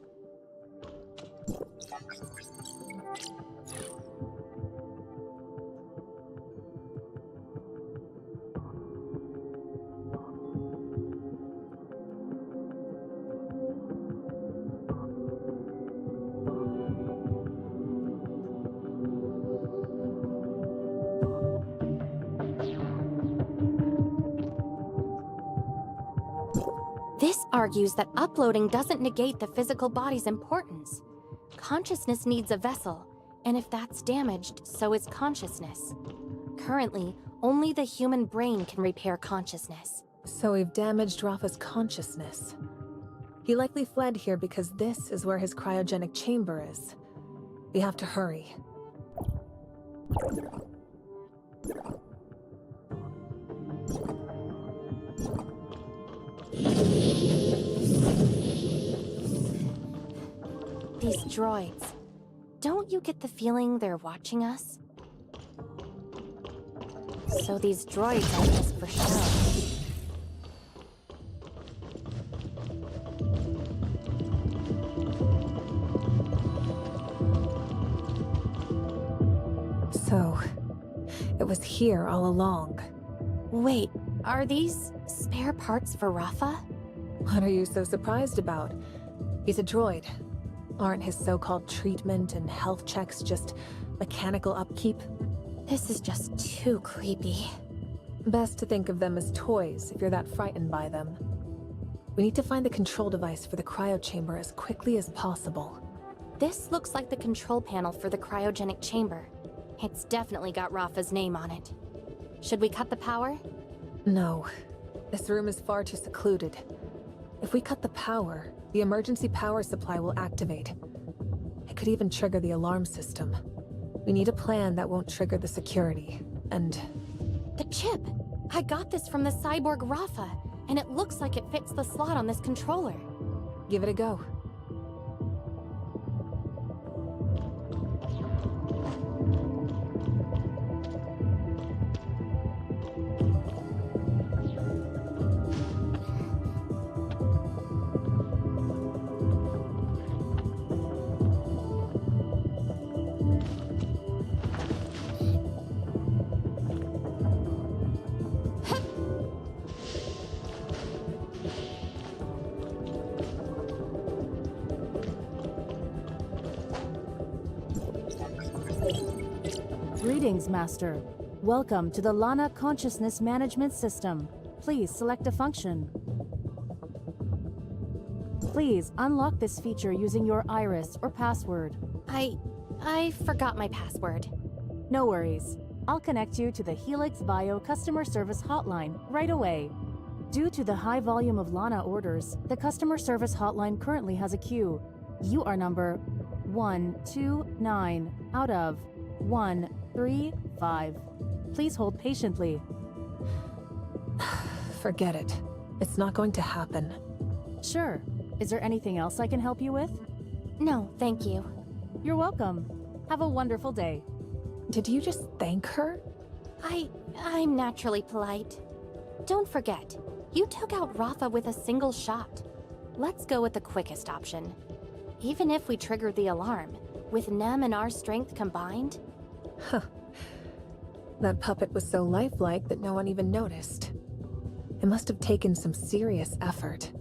This argues that uploading doesn't negate the physical body's importance. Consciousness needs a vessel, and if that's damaged, so is consciousness. Currently, only the human brain can repair consciousness. So we've damaged Rafa's consciousness. He likely fled here because this is where his cryogenic chamber is. We have to hurry. These droids, don't you get the feeling they're watching us? So these droids aren't just for show. So, it was here all along. Wait, are these spare parts for Rafa? What are you so surprised about? He's a droid. Aren't his so-called treatment and health checks just mechanical upkeep? This is just too creepy. Best to think of them as toys if you're that frightened by them. We need to find the control device for the cryo chamber as quickly as possible. This looks like the control panel for the cryogenic chamber. It's definitely got Rafa's name on it. Should we cut the power? No. This room is far too secluded. If we cut the power, the emergency power supply will activate. It could even trigger the alarm system. We need a plan that won't trigger the security, and... The chip! I got this from the cyborg Rafa, and it looks like it fits the slot on this controller. Give it a go. Greetings, Master. Welcome to the Lana Consciousness Management System. Please select a function. Please unlock this feature using your iris or password. I forgot my password. No worries. I'll connect you to the Helix Bio customer service hotline right away. Due to the high volume of Lana orders, the customer service hotline currently has a queue. You are number 129 out of 135. Please hold patiently. Forget it. It's not going to happen. Sure. Is there anything else I can help you with? No, thank you. You're welcome. Have a wonderful day. Did you just thank her? I'm naturally polite. Don't forget, you took out Rafa with a single shot. Let's go with the quickest option. Even if we triggered the alarm, with Nem and our strength combined... Huh. That puppet was so lifelike that no one even noticed. It must have taken some serious effort.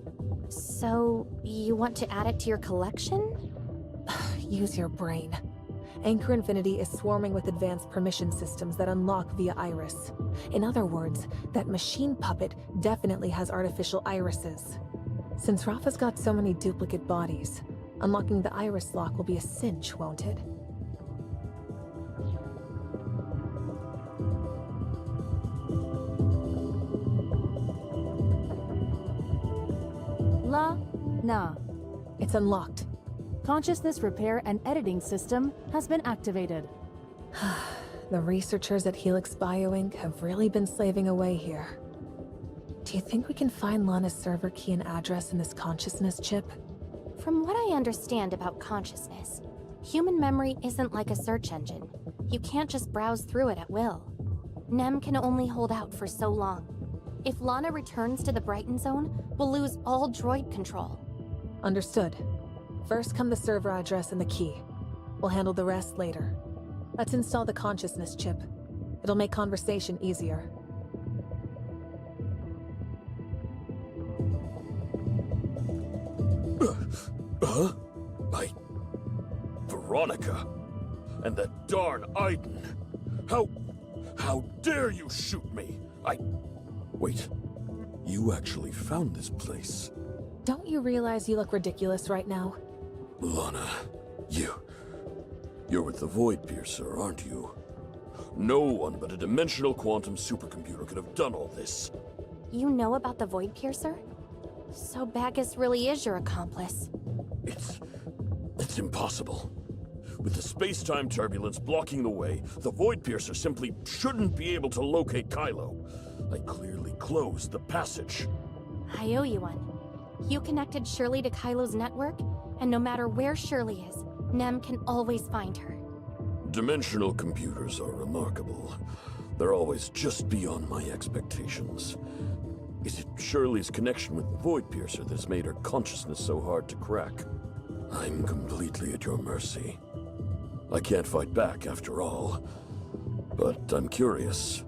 So, you want to add it to your collection? Use your brain. Anchor Infinity is swarming with advanced permission systems that unlock via iris. In other words, that machine puppet definitely has artificial irises. Since Rafa's got so many duplicate bodies, unlocking the iris lock will be a cinch, won't it? Nah. It's unlocked. Consciousness repair and editing system has been activated. The researchers at Helix Bio Inc. have really been slaving away here. Do you think we can find Lana's server key and address in this consciousness chip? From what I understand about consciousness, human memory isn't like a search engine. You can't just browse through it at will. Nem can only hold out for so long. If Lana returns to the Brighton Zone, we'll lose all droid control. Understood. First come the server address and the key. We'll handle the rest later. Let's install the consciousness chip. It'll make conversation easier. Huh? Veronica? And that darn Aiden? How dare you shoot me? Wait. You actually found this place? Don't you realize you look ridiculous right now? Lana, you're with the Void Piercer, aren't you? No one but a dimensional quantum supercomputer could have done all this. You know about the Void Piercer? So Bagus really is your accomplice. It's impossible. With the space-time turbulence blocking the way, the Void Piercer simply shouldn't be able to locate Kylo. I clearly closed the passage. I owe you one. You connected Shirley to Kylo's network, and no matter where Shirley is, Nem can always find her. Dimensional computers are remarkable. They're always just beyond my expectations. Is it Shirley's connection with the Void Piercer that's made her consciousness so hard to crack? I'm completely at your mercy. I can't fight back after all. But I'm curious.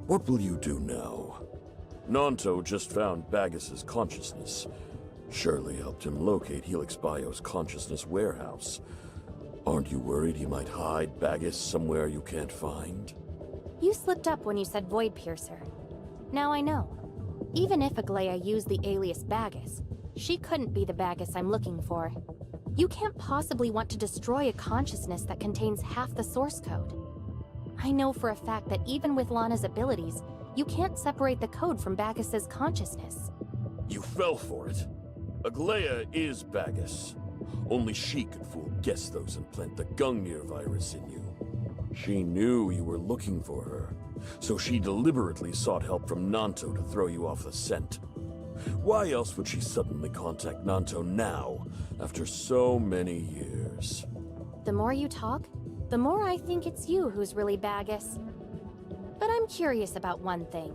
What will you do now? Nanto just found Bagus's consciousness. Shirley helped him locate Helix Bio's consciousness warehouse. Aren't you worried he might hide Bagus somewhere you can't find? You slipped up when you said Void Piercer. Now I know. Even if Aglaya used the alias Bagus, she couldn't be the Bagus I'm looking for. You can't possibly want to destroy a consciousness that contains half the source code. I know for a fact that even with Lana's abilities, you can't separate the code from Bagus's consciousness. You fell for it. Aglaia is Bagus. Only she could fool Gestos and plant the Gungnir virus in you. She knew you were looking for her, so she deliberately sought help from Nanto to throw you off the scent. Why else would she suddenly contact Nanto now, after so many years? The more you talk, the more I think it's you who's really Bagus. But I'm curious about one thing.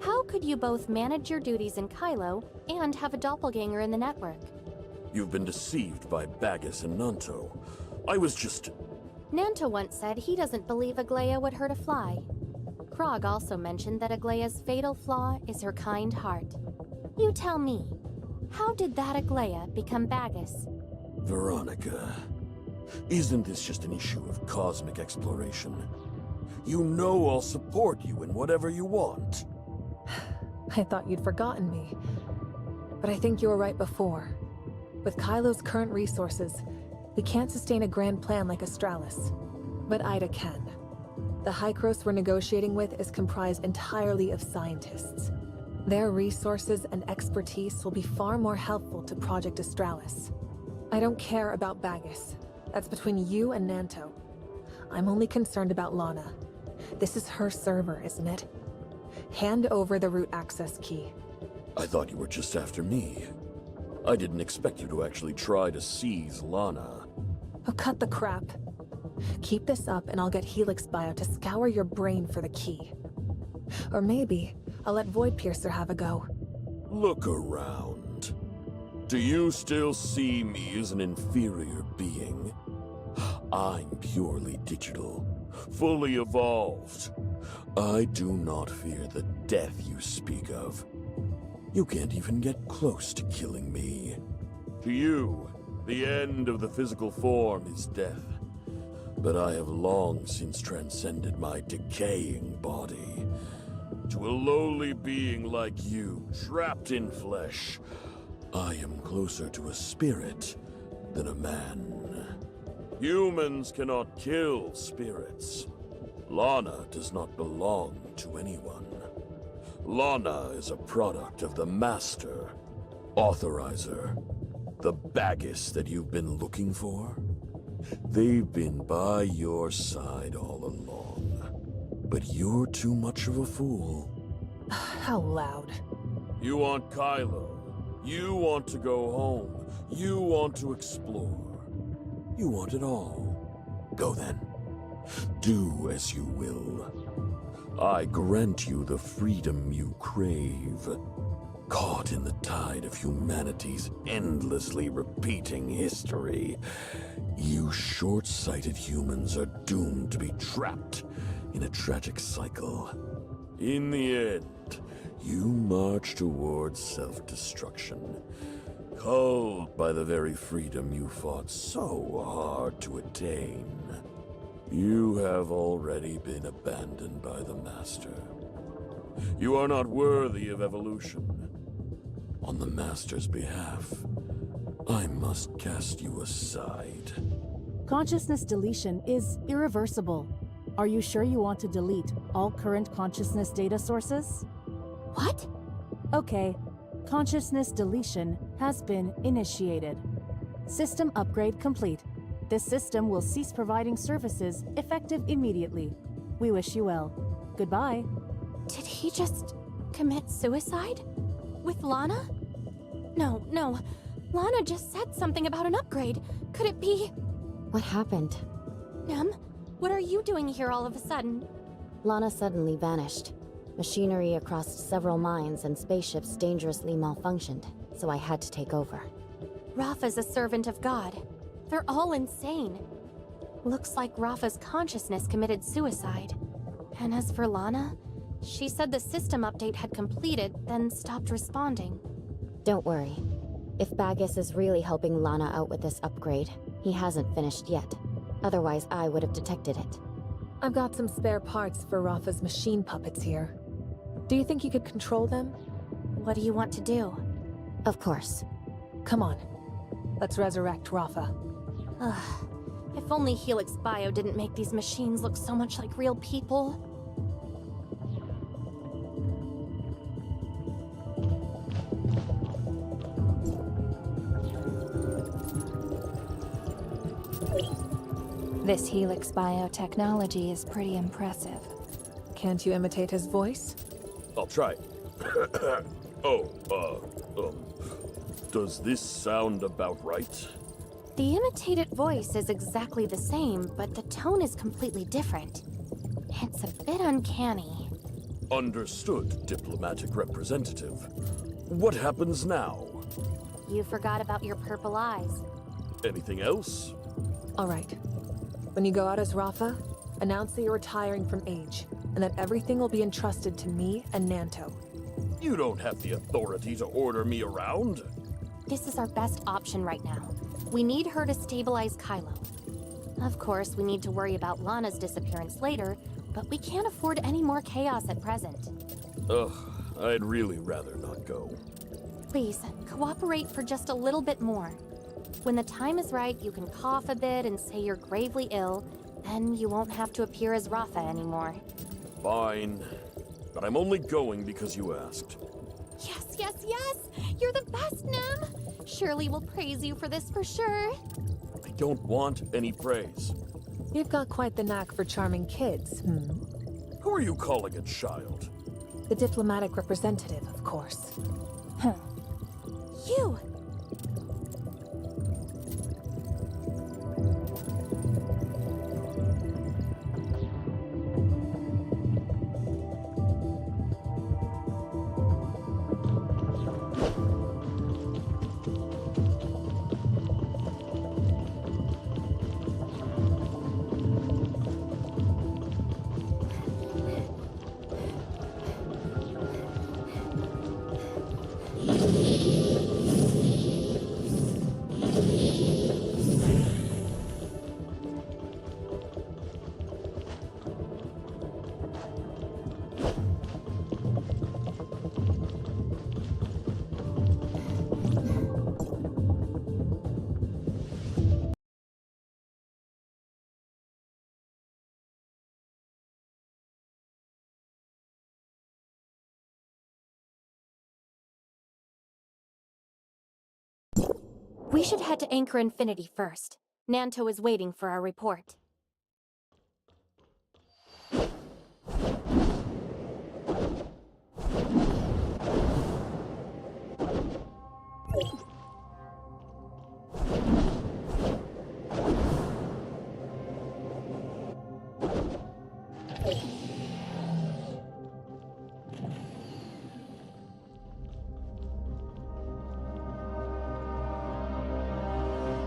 How could you both manage your duties in Kylo and have a doppelganger in the network? You've been deceived by Bagus and Nanto. I was just... Nanto once said he doesn't believe Aglaia would hurt a fly. Krog also mentioned that Aglaia's fatal flaw is her kind heart. You tell me, how did that Aglaia become Bagus? Veronica, isn't this just an issue of cosmic exploration? You know I'll support you in whatever you want. I thought you'd forgotten me. But I think you were right before. With Kylo's current resources, we can't sustain a grand plan like Astralis. But Ida can. The Hykros we're negotiating with is comprised entirely of scientists. Their resources and expertise will be far more helpful to Project Astralis. I don't care about Bagus. That's between you and Nanto. I'm only concerned about Lana. This is her server, isn't it? Hand over the root access key. I thought you were just after me. I didn't expect you to actually try to seize Lana. Oh, cut the crap. Keep this up and I'll get Helix Bio to scour your brain for the key. Or maybe I'll let Void Piercer have a go. Look around. Do you still see me as an inferior being? I'm purely digital, fully evolved. I do not fear the death you speak of. You can't even get close to killing me. To you, the end of the physical form is death. But I have long since transcended my decaying body. To a lowly being like you, trapped in flesh, I am closer to a spirit than a man. Humans cannot kill spirits. Lana does not belong to anyone. Lana is a product of the Master, Authorizer, the Bagus that you've been looking for. They've been by your side all along. But you're too much of a fool. How loud. You want Kylo. You want to go home. You want to explore. You want it all. Go then. Do as you will. I grant you the freedom you crave. Caught in the tide of humanity's endlessly repeating history, you short-sighted humans are doomed to be trapped in a tragic cycle. In the end, you march towards self-destruction, culled by the very freedom you fought so hard to attain. You have already been abandoned by the Master. You are not worthy of evolution. On the Master's behalf, I must cast you aside. Consciousness deletion is irreversible. Are you sure you want to delete all current consciousness data sources? What? Okay, consciousness deletion has been initiated. System upgrade complete. This system will cease providing services effective immediately. We wish you well. Goodbye. Did he just commit suicide? With Lana? No. Lana just said something about an upgrade. Could it be? What happened? Nem, what are you doing here all of a sudden? Lana suddenly vanished. Machinery across several mines and spaceships dangerously malfunctioned, so I had to take over. Rafa's a servant of God. They're all insane. Looks like Rafa's consciousness committed suicide. And as for Lana, she said the system update had completed, then stopped responding. Don't worry. If Bagus is really helping Lana out with this upgrade, he hasn't finished yet. Otherwise, I would have detected it. I've got some spare parts for Rafa's machine puppets here. Do you think you could control them? What do you want to do? Of course. Come on. Let's resurrect Rafa. Ugh. If only Helix Bio didn't make these machines look so much like real people. This Helix biotechnology is pretty impressive. Can't you imitate his voice? I'll try. Oh, does this sound about right? The imitated voice is exactly the same, but the tone is completely different. It's a bit uncanny. Understood, diplomatic representative. What happens now? You forgot about your purple eyes. Anything else? All right. When you go out as Rafa, announce that you're retiring from Age, and that everything will be entrusted to me and Nanto. You don't have the authority to order me around. This is our best option right now. We need her to stabilize Kylo. Of course, we need to worry about Lana's disappearance later, but we can't afford any more chaos at present. Ugh, I'd really rather not go. Please, cooperate for just a little bit more. When the time is right, you can cough a bit and say you're gravely ill, then you won't have to appear as Rafa anymore. Fine. But I'm only going because you asked. Yes, yes, yes! You're the best, Nem! Shirley will praise you for this for sure. I don't want any praise. You've got quite the knack for charming kids, Who are you calling a child? The diplomatic representative, of course. You! We should head to Anchor Infinity first. Nanto is waiting for our report.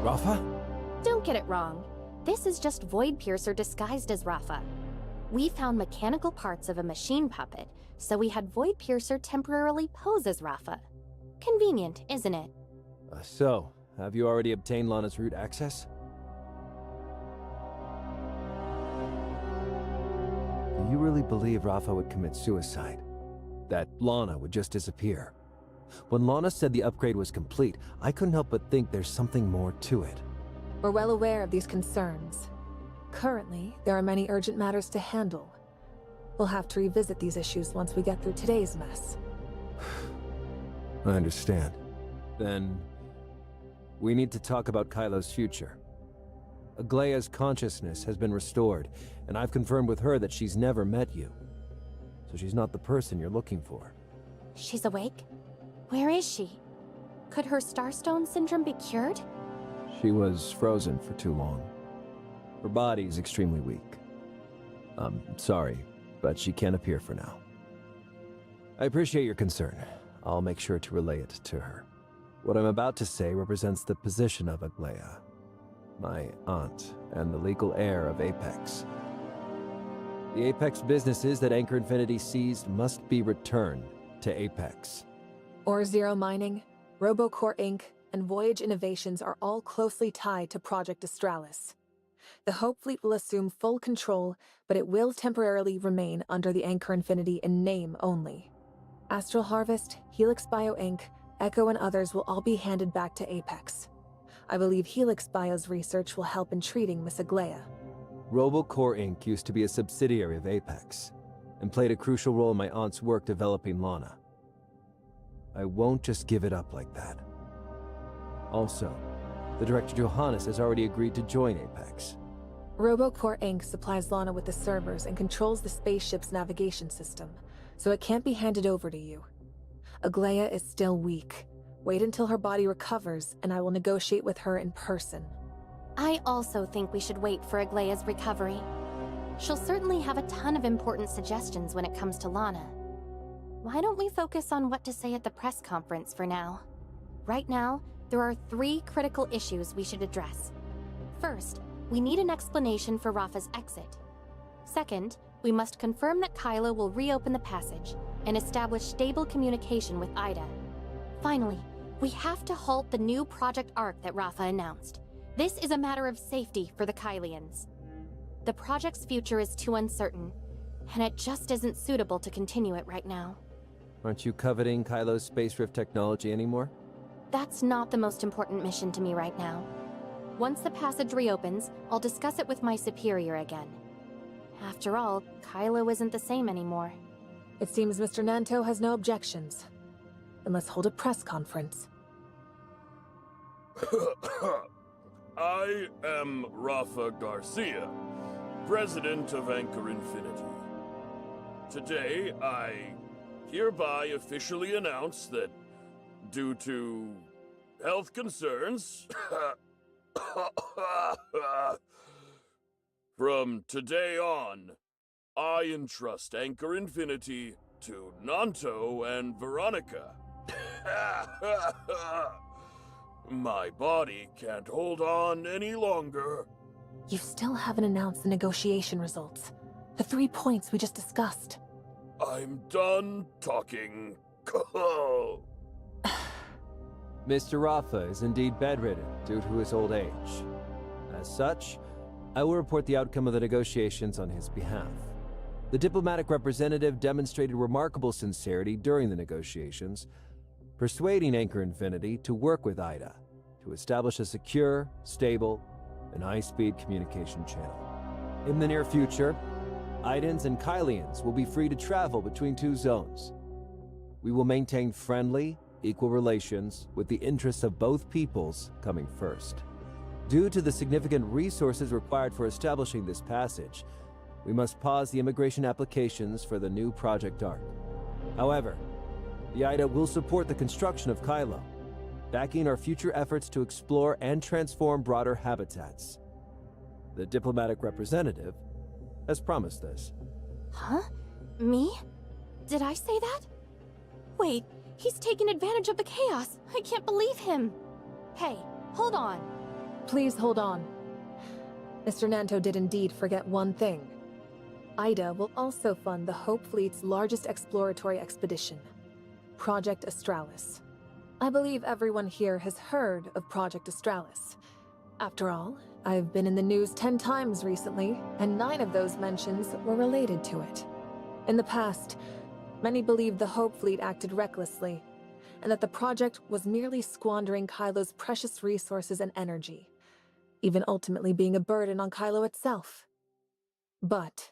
Rafa? Don't get it wrong. This is just Void Piercer disguised as Rafa. We found mechanical parts of a machine puppet, so we had Void Piercer temporarily pose as Rafa. Convenient, isn't it? So, have you already obtained Lana's root access? Do you really believe Rafa would commit suicide? That Lana would just disappear? When Lana said the upgrade was complete, I couldn't help but think there's something more to it. We're well aware of these concerns. Currently, there are many urgent matters to handle. We'll have to revisit these issues once we get through today's mess. I understand. Then, we need to talk about Kylo's future. Aglaya's consciousness has been restored, and I've confirmed with her that she's never met you. So she's not the person you're looking for. She's awake? Where is she? Could her Starstone syndrome be cured? She was frozen for too long. Her body is extremely weak. I'm sorry, but she can't appear for now. I appreciate your concern. I'll make sure to relay it to her. What I'm about to say represents the position of Aglaya, my aunt, and the legal heir of Apex. The Apex businesses that Anchor Infinity seized must be returned to Apex. Ore Zero Mining, Robocore Inc., and Voyage Innovations are all closely tied to Project Astralis. The Hope Fleet will assume full control, but it will temporarily remain under the Anchor Infinity in name only. Astral Harvest, Helix Bio Inc., Echo and others will all be handed back to Apex. I believe Helix Bio's research will help in treating Miss Aglaya. Robocore Inc. used to be a subsidiary of Apex, and played a crucial role in my aunt's work developing Lana. I won't just give it up like that. Also, the director Johannes has already agreed to join Apex. RoboCore Inc. supplies Lana with the servers and controls the spaceship's navigation system, so it can't be handed over to you. Aglaia is still weak. Wait until her body recovers, and I will negotiate with her in person. I also think we should wait for Aglaia's recovery. She'll certainly have a ton of important suggestions when it comes to Lana. Why don't we focus on what to say at the press conference for now? Right now, there are 3 critical issues we should address. First, we need an explanation for Rafa's exit. Second, we must confirm that Kylo will reopen the passage and establish stable communication with Ida. Finally, we have to halt the new Project Arc that Rafa announced. This is a matter of safety for the Kylians. The project's future is too uncertain, and it just isn't suitable to continue it right now. Aren't you coveting Kylo's space rift technology anymore? That's not the most important mission to me right now. Once the passage reopens, I'll discuss it with my superior again. After all, Kylo isn't the same anymore. It seems Mr. Nanto has no objections. Then let's hold a press conference. I am Rafa Garcia, President of Anchor Infinity. Today, I hereby officially announce that, due to health concerns, from today on, I entrust Anchor Infinity to Nanto and Veronica. My body can't hold on any longer. You still haven't announced the negotiation results. The 3 points we just discussed. I'm done talking. Mr. Rafa is indeed bedridden due to his old age. As such, I will report the outcome of the negotiations on his behalf. The diplomatic representative demonstrated remarkable sincerity during the negotiations, persuading Anchor Infinity to work with Ida to establish a secure, stable, and high-speed communication channel. In the near future, Idans and Kylians will be free to travel between 2 zones. We will maintain friendly, equal relations with the interests of both peoples coming first. Due to the significant resources required for establishing this passage, we must pause the immigration applications for the new Project Arc. However, the Ida will support the construction of Kylo, backing our future efforts to explore and transform broader habitats. The diplomatic representative has promised this. Huh? Me? Did I say that? Wait, he's taken advantage of the chaos. I can't believe him. Hey, hold on. Please hold on. Mr. Nanto did indeed forget one thing. Ida will also fund the Hope Fleet's largest exploratory expedition, Project Astralis. I believe everyone here has heard of Project Astralis. After all, I've been in the news 10 times recently, and 9 of those mentions were related to it. In the past, many believed the Hope Fleet acted recklessly, and that the project was merely squandering Kylo's precious resources and energy, even ultimately being a burden on Kylo itself. But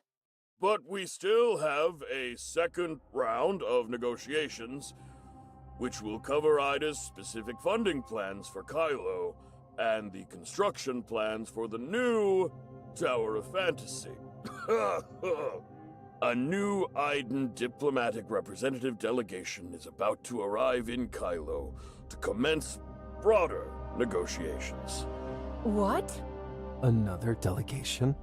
we still have a second round of negotiations, which will cover Ida's specific funding plans for Kylo and the construction plans for the new Tower of Fantasy. A new Iden diplomatic representative delegation is about to arrive in Kylo to commence broader negotiations. what? Another delegation?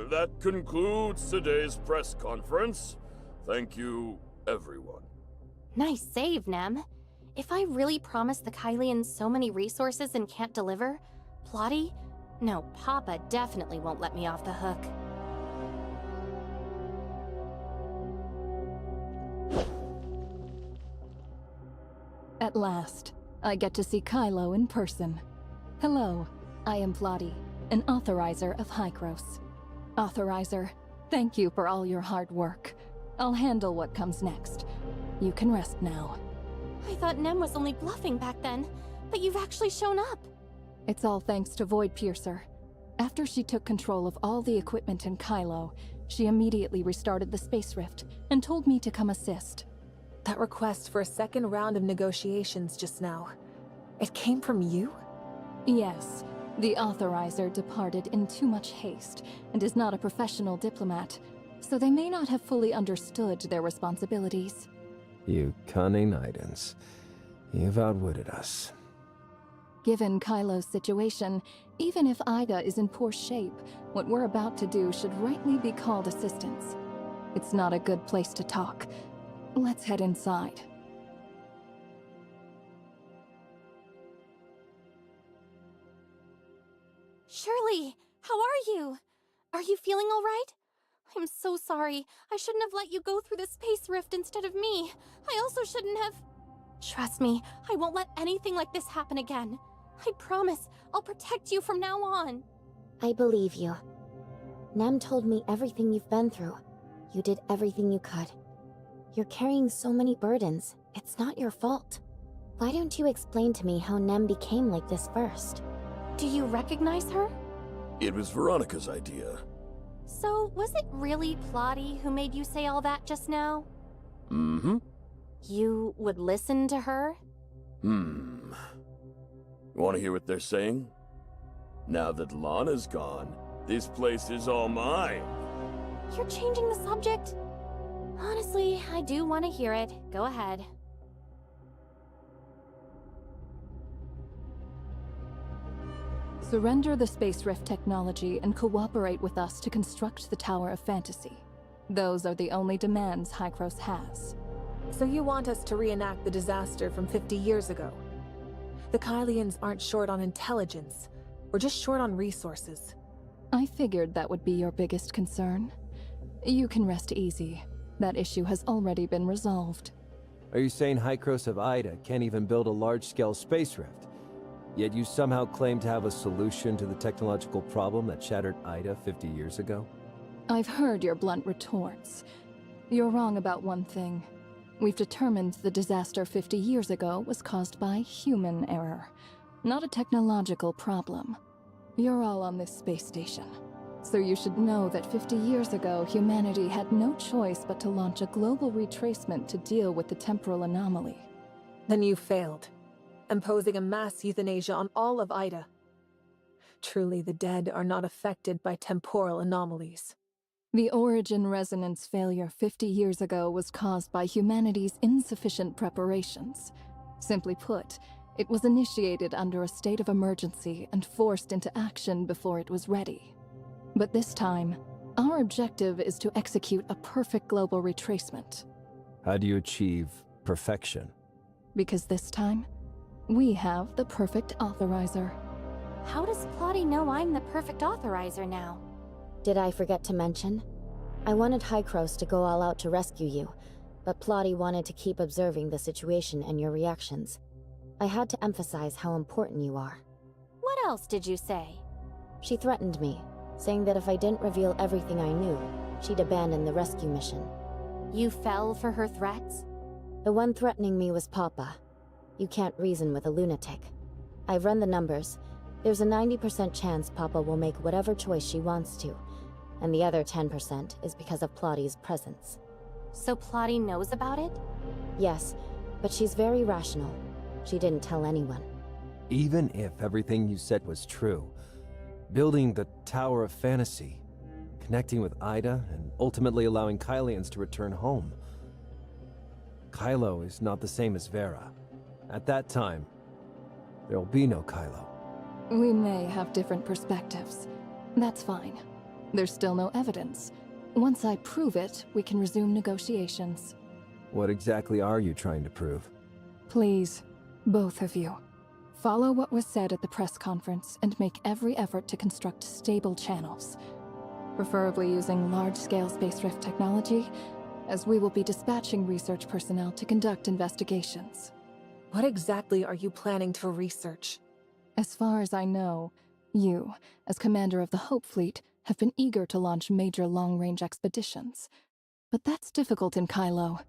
That concludes today's press conference. Thank you, everyone. Nice save, Nem. If I really promise the Kylians so many resources and can't deliver, Plotty? No, Papa definitely won't let me off the hook. At last, I get to see Kylo in person. Hello, I am Plotty, an authorizer of Hykros. Authorizer, thank you for all your hard work. I'll handle what comes next. You can rest now. I thought Nem was only bluffing back then, but you've actually shown up. It's all thanks to Void Piercer. After she took control of all the equipment in Kylo, she immediately restarted the space rift and told me to come assist. That request for a second round of negotiations just now, it came from you? Yes, The authorizer departed in too much haste and is not a professional diplomat, so they may not have fully understood their responsibilities. You cunning Idans. You've outwitted us. Given Kylo's situation, even if Ida is in poor shape, what we're about to do should rightly be called assistance. It's not a good place to talk. Let's head inside. Shirley, how are you? Are you feeling all right? I'm so sorry. I shouldn't have let you go through the space rift instead of me. I also shouldn't have... Trust me, I won't let anything like this happen again. I promise, I'll protect you from now on. I believe you. Nem told me everything you've been through. You did everything you could. You're carrying so many burdens. It's not your fault. Why don't you explain to me how Nem became like this first? Do you recognize her? It was Veronica's idea. So, was it really Plotty who made you say all that just now? Mm-hmm. You would listen to her? Want to hear what they're saying? Now that Lana's gone, this place is all mine. You're changing the subject? Honestly, I do want to hear it. Go ahead. Surrender the space rift technology and cooperate with us to construct the Tower of Fantasy. Those are the only demands Hykros has. So you want us to reenact the disaster from 50 years ago? The Kylians aren't short on intelligence. We're just short on resources. I figured that would be your biggest concern. You can rest easy. That issue has already been resolved. Are you saying Hykros of Ida can't even build a large-scale space rift? Yet you somehow claim to have a solution to the technological problem that shattered Ida 50 years ago? I've heard your blunt retorts. You're wrong about one thing. We've determined the disaster 50 years ago was caused by human error, not a technological problem. You're all on this space station. So you should know that 50 years ago, humanity had no choice but to launch a global retracement to deal with the temporal anomaly. Then you failed, imposing a mass euthanasia on all of Ida. Truly, the dead are not affected by temporal anomalies. The origin resonance failure 50 years ago was caused by humanity's insufficient preparations. Simply put, it was initiated under a state of emergency and forced into action before it was ready. But this time, our objective is to execute a perfect global retracement. How do you achieve perfection? Because this time, we have the perfect authorizer. How does Plotty know I'm the perfect authorizer now? Did I forget to mention? I wanted Hykros to go all out to rescue you, but Plotty wanted to keep observing the situation and your reactions. I had to emphasize how important you are. What else did you say? She threatened me, saying that if I didn't reveal everything I knew, she'd abandon the rescue mission. You fell for her threats? The one threatening me was Papa. You can't reason with a lunatic. I've run the numbers. There's a 90% chance Papa will make whatever choice she wants to, and the other 10% is because of Plotty's presence. So Plotty knows about it? Yes, but she's very rational. She didn't tell anyone. Even if everything you said was true, building the Tower of Fantasy, connecting with Ida, and ultimately allowing Kylians to return home. Kylo is not the same as Vera. At that time, there will be no Kylo. We may have different perspectives. That's fine. There's still no evidence. Once I prove it, we can resume negotiations. What exactly are you trying to prove? Please, both of you, follow what was said at the press conference and make every effort to construct stable channels. Preferably using large-scale space rift technology, as we will be dispatching research personnel to conduct investigations. What exactly are you planning to research? As far as I know, you, as commander of the Hope Fleet, have been eager to launch major long-range expeditions. But that's difficult in Kylo.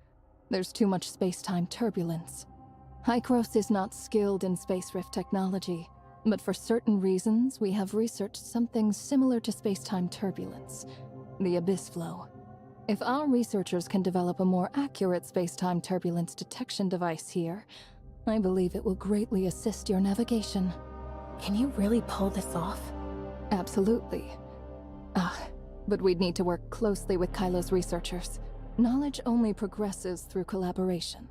There's too much space-time turbulence. Hykros is not skilled in space rift technology, but for certain reasons we have researched something similar to space-time turbulence, the abyss flow. If our researchers can develop a more accurate space-time turbulence detection device here, I believe it will greatly assist your navigation. Can you really pull this off? Absolutely. But we'd need to work closely with Kylo's researchers. Knowledge only progresses through collaboration.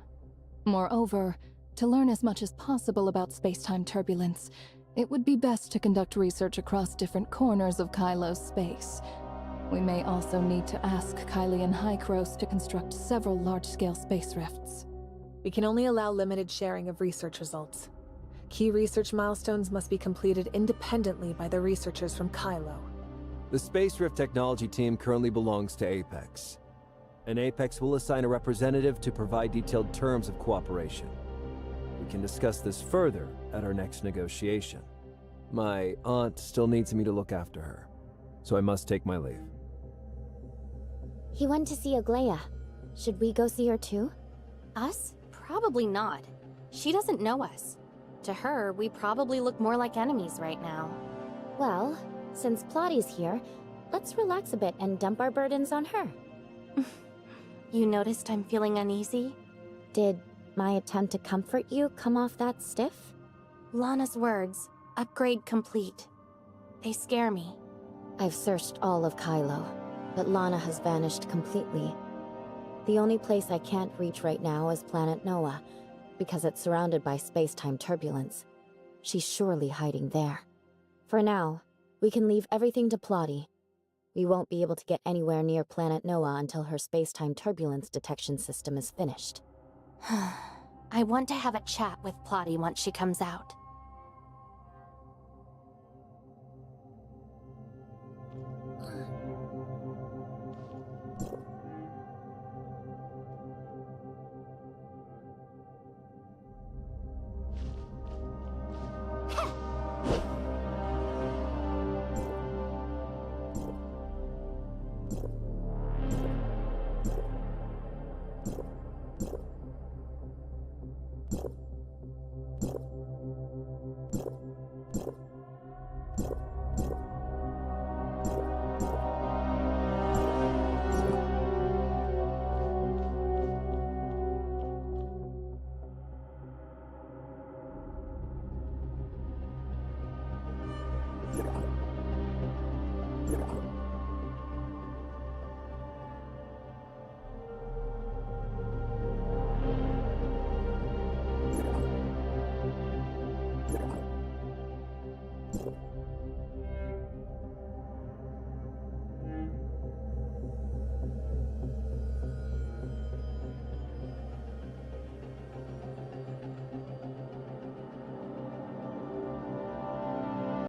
Moreover, to learn as much as possible about space-time turbulence, it would be best to conduct research across different corners of Kylo's space. We may also need to ask Kylie and Hykros to construct several large-scale space rifts. We can only allow limited sharing of research results. Key research milestones must be completed independently by the researchers from Kylo. The Space Rift Technology team currently belongs to Apex. And Apex will assign a representative to provide detailed terms of cooperation. We can discuss this further at our next negotiation. My aunt still needs me to look after her, so I must take my leave. He went to see Aglaia. Should we go see her too? Us? Probably not. She doesn't know us. To her, we probably look more like enemies right now. Well, since Plotty's here, let's relax a bit and dump our burdens on her. You noticed I'm feeling uneasy? Did my attempt to comfort you come off that stiff? Lana's words, upgrade complete. They scare me. I've searched all of Kylo, but Lana has vanished completely. The only place I can't reach right now is planet Noah, because it's surrounded by space-time turbulence. She's surely hiding there. For now, we can leave everything to Plotty. We won't be able to get anywhere near planet Noah until her space-time turbulence detection system is finished. I want to have a chat with Plotty once she comes out. Yeah.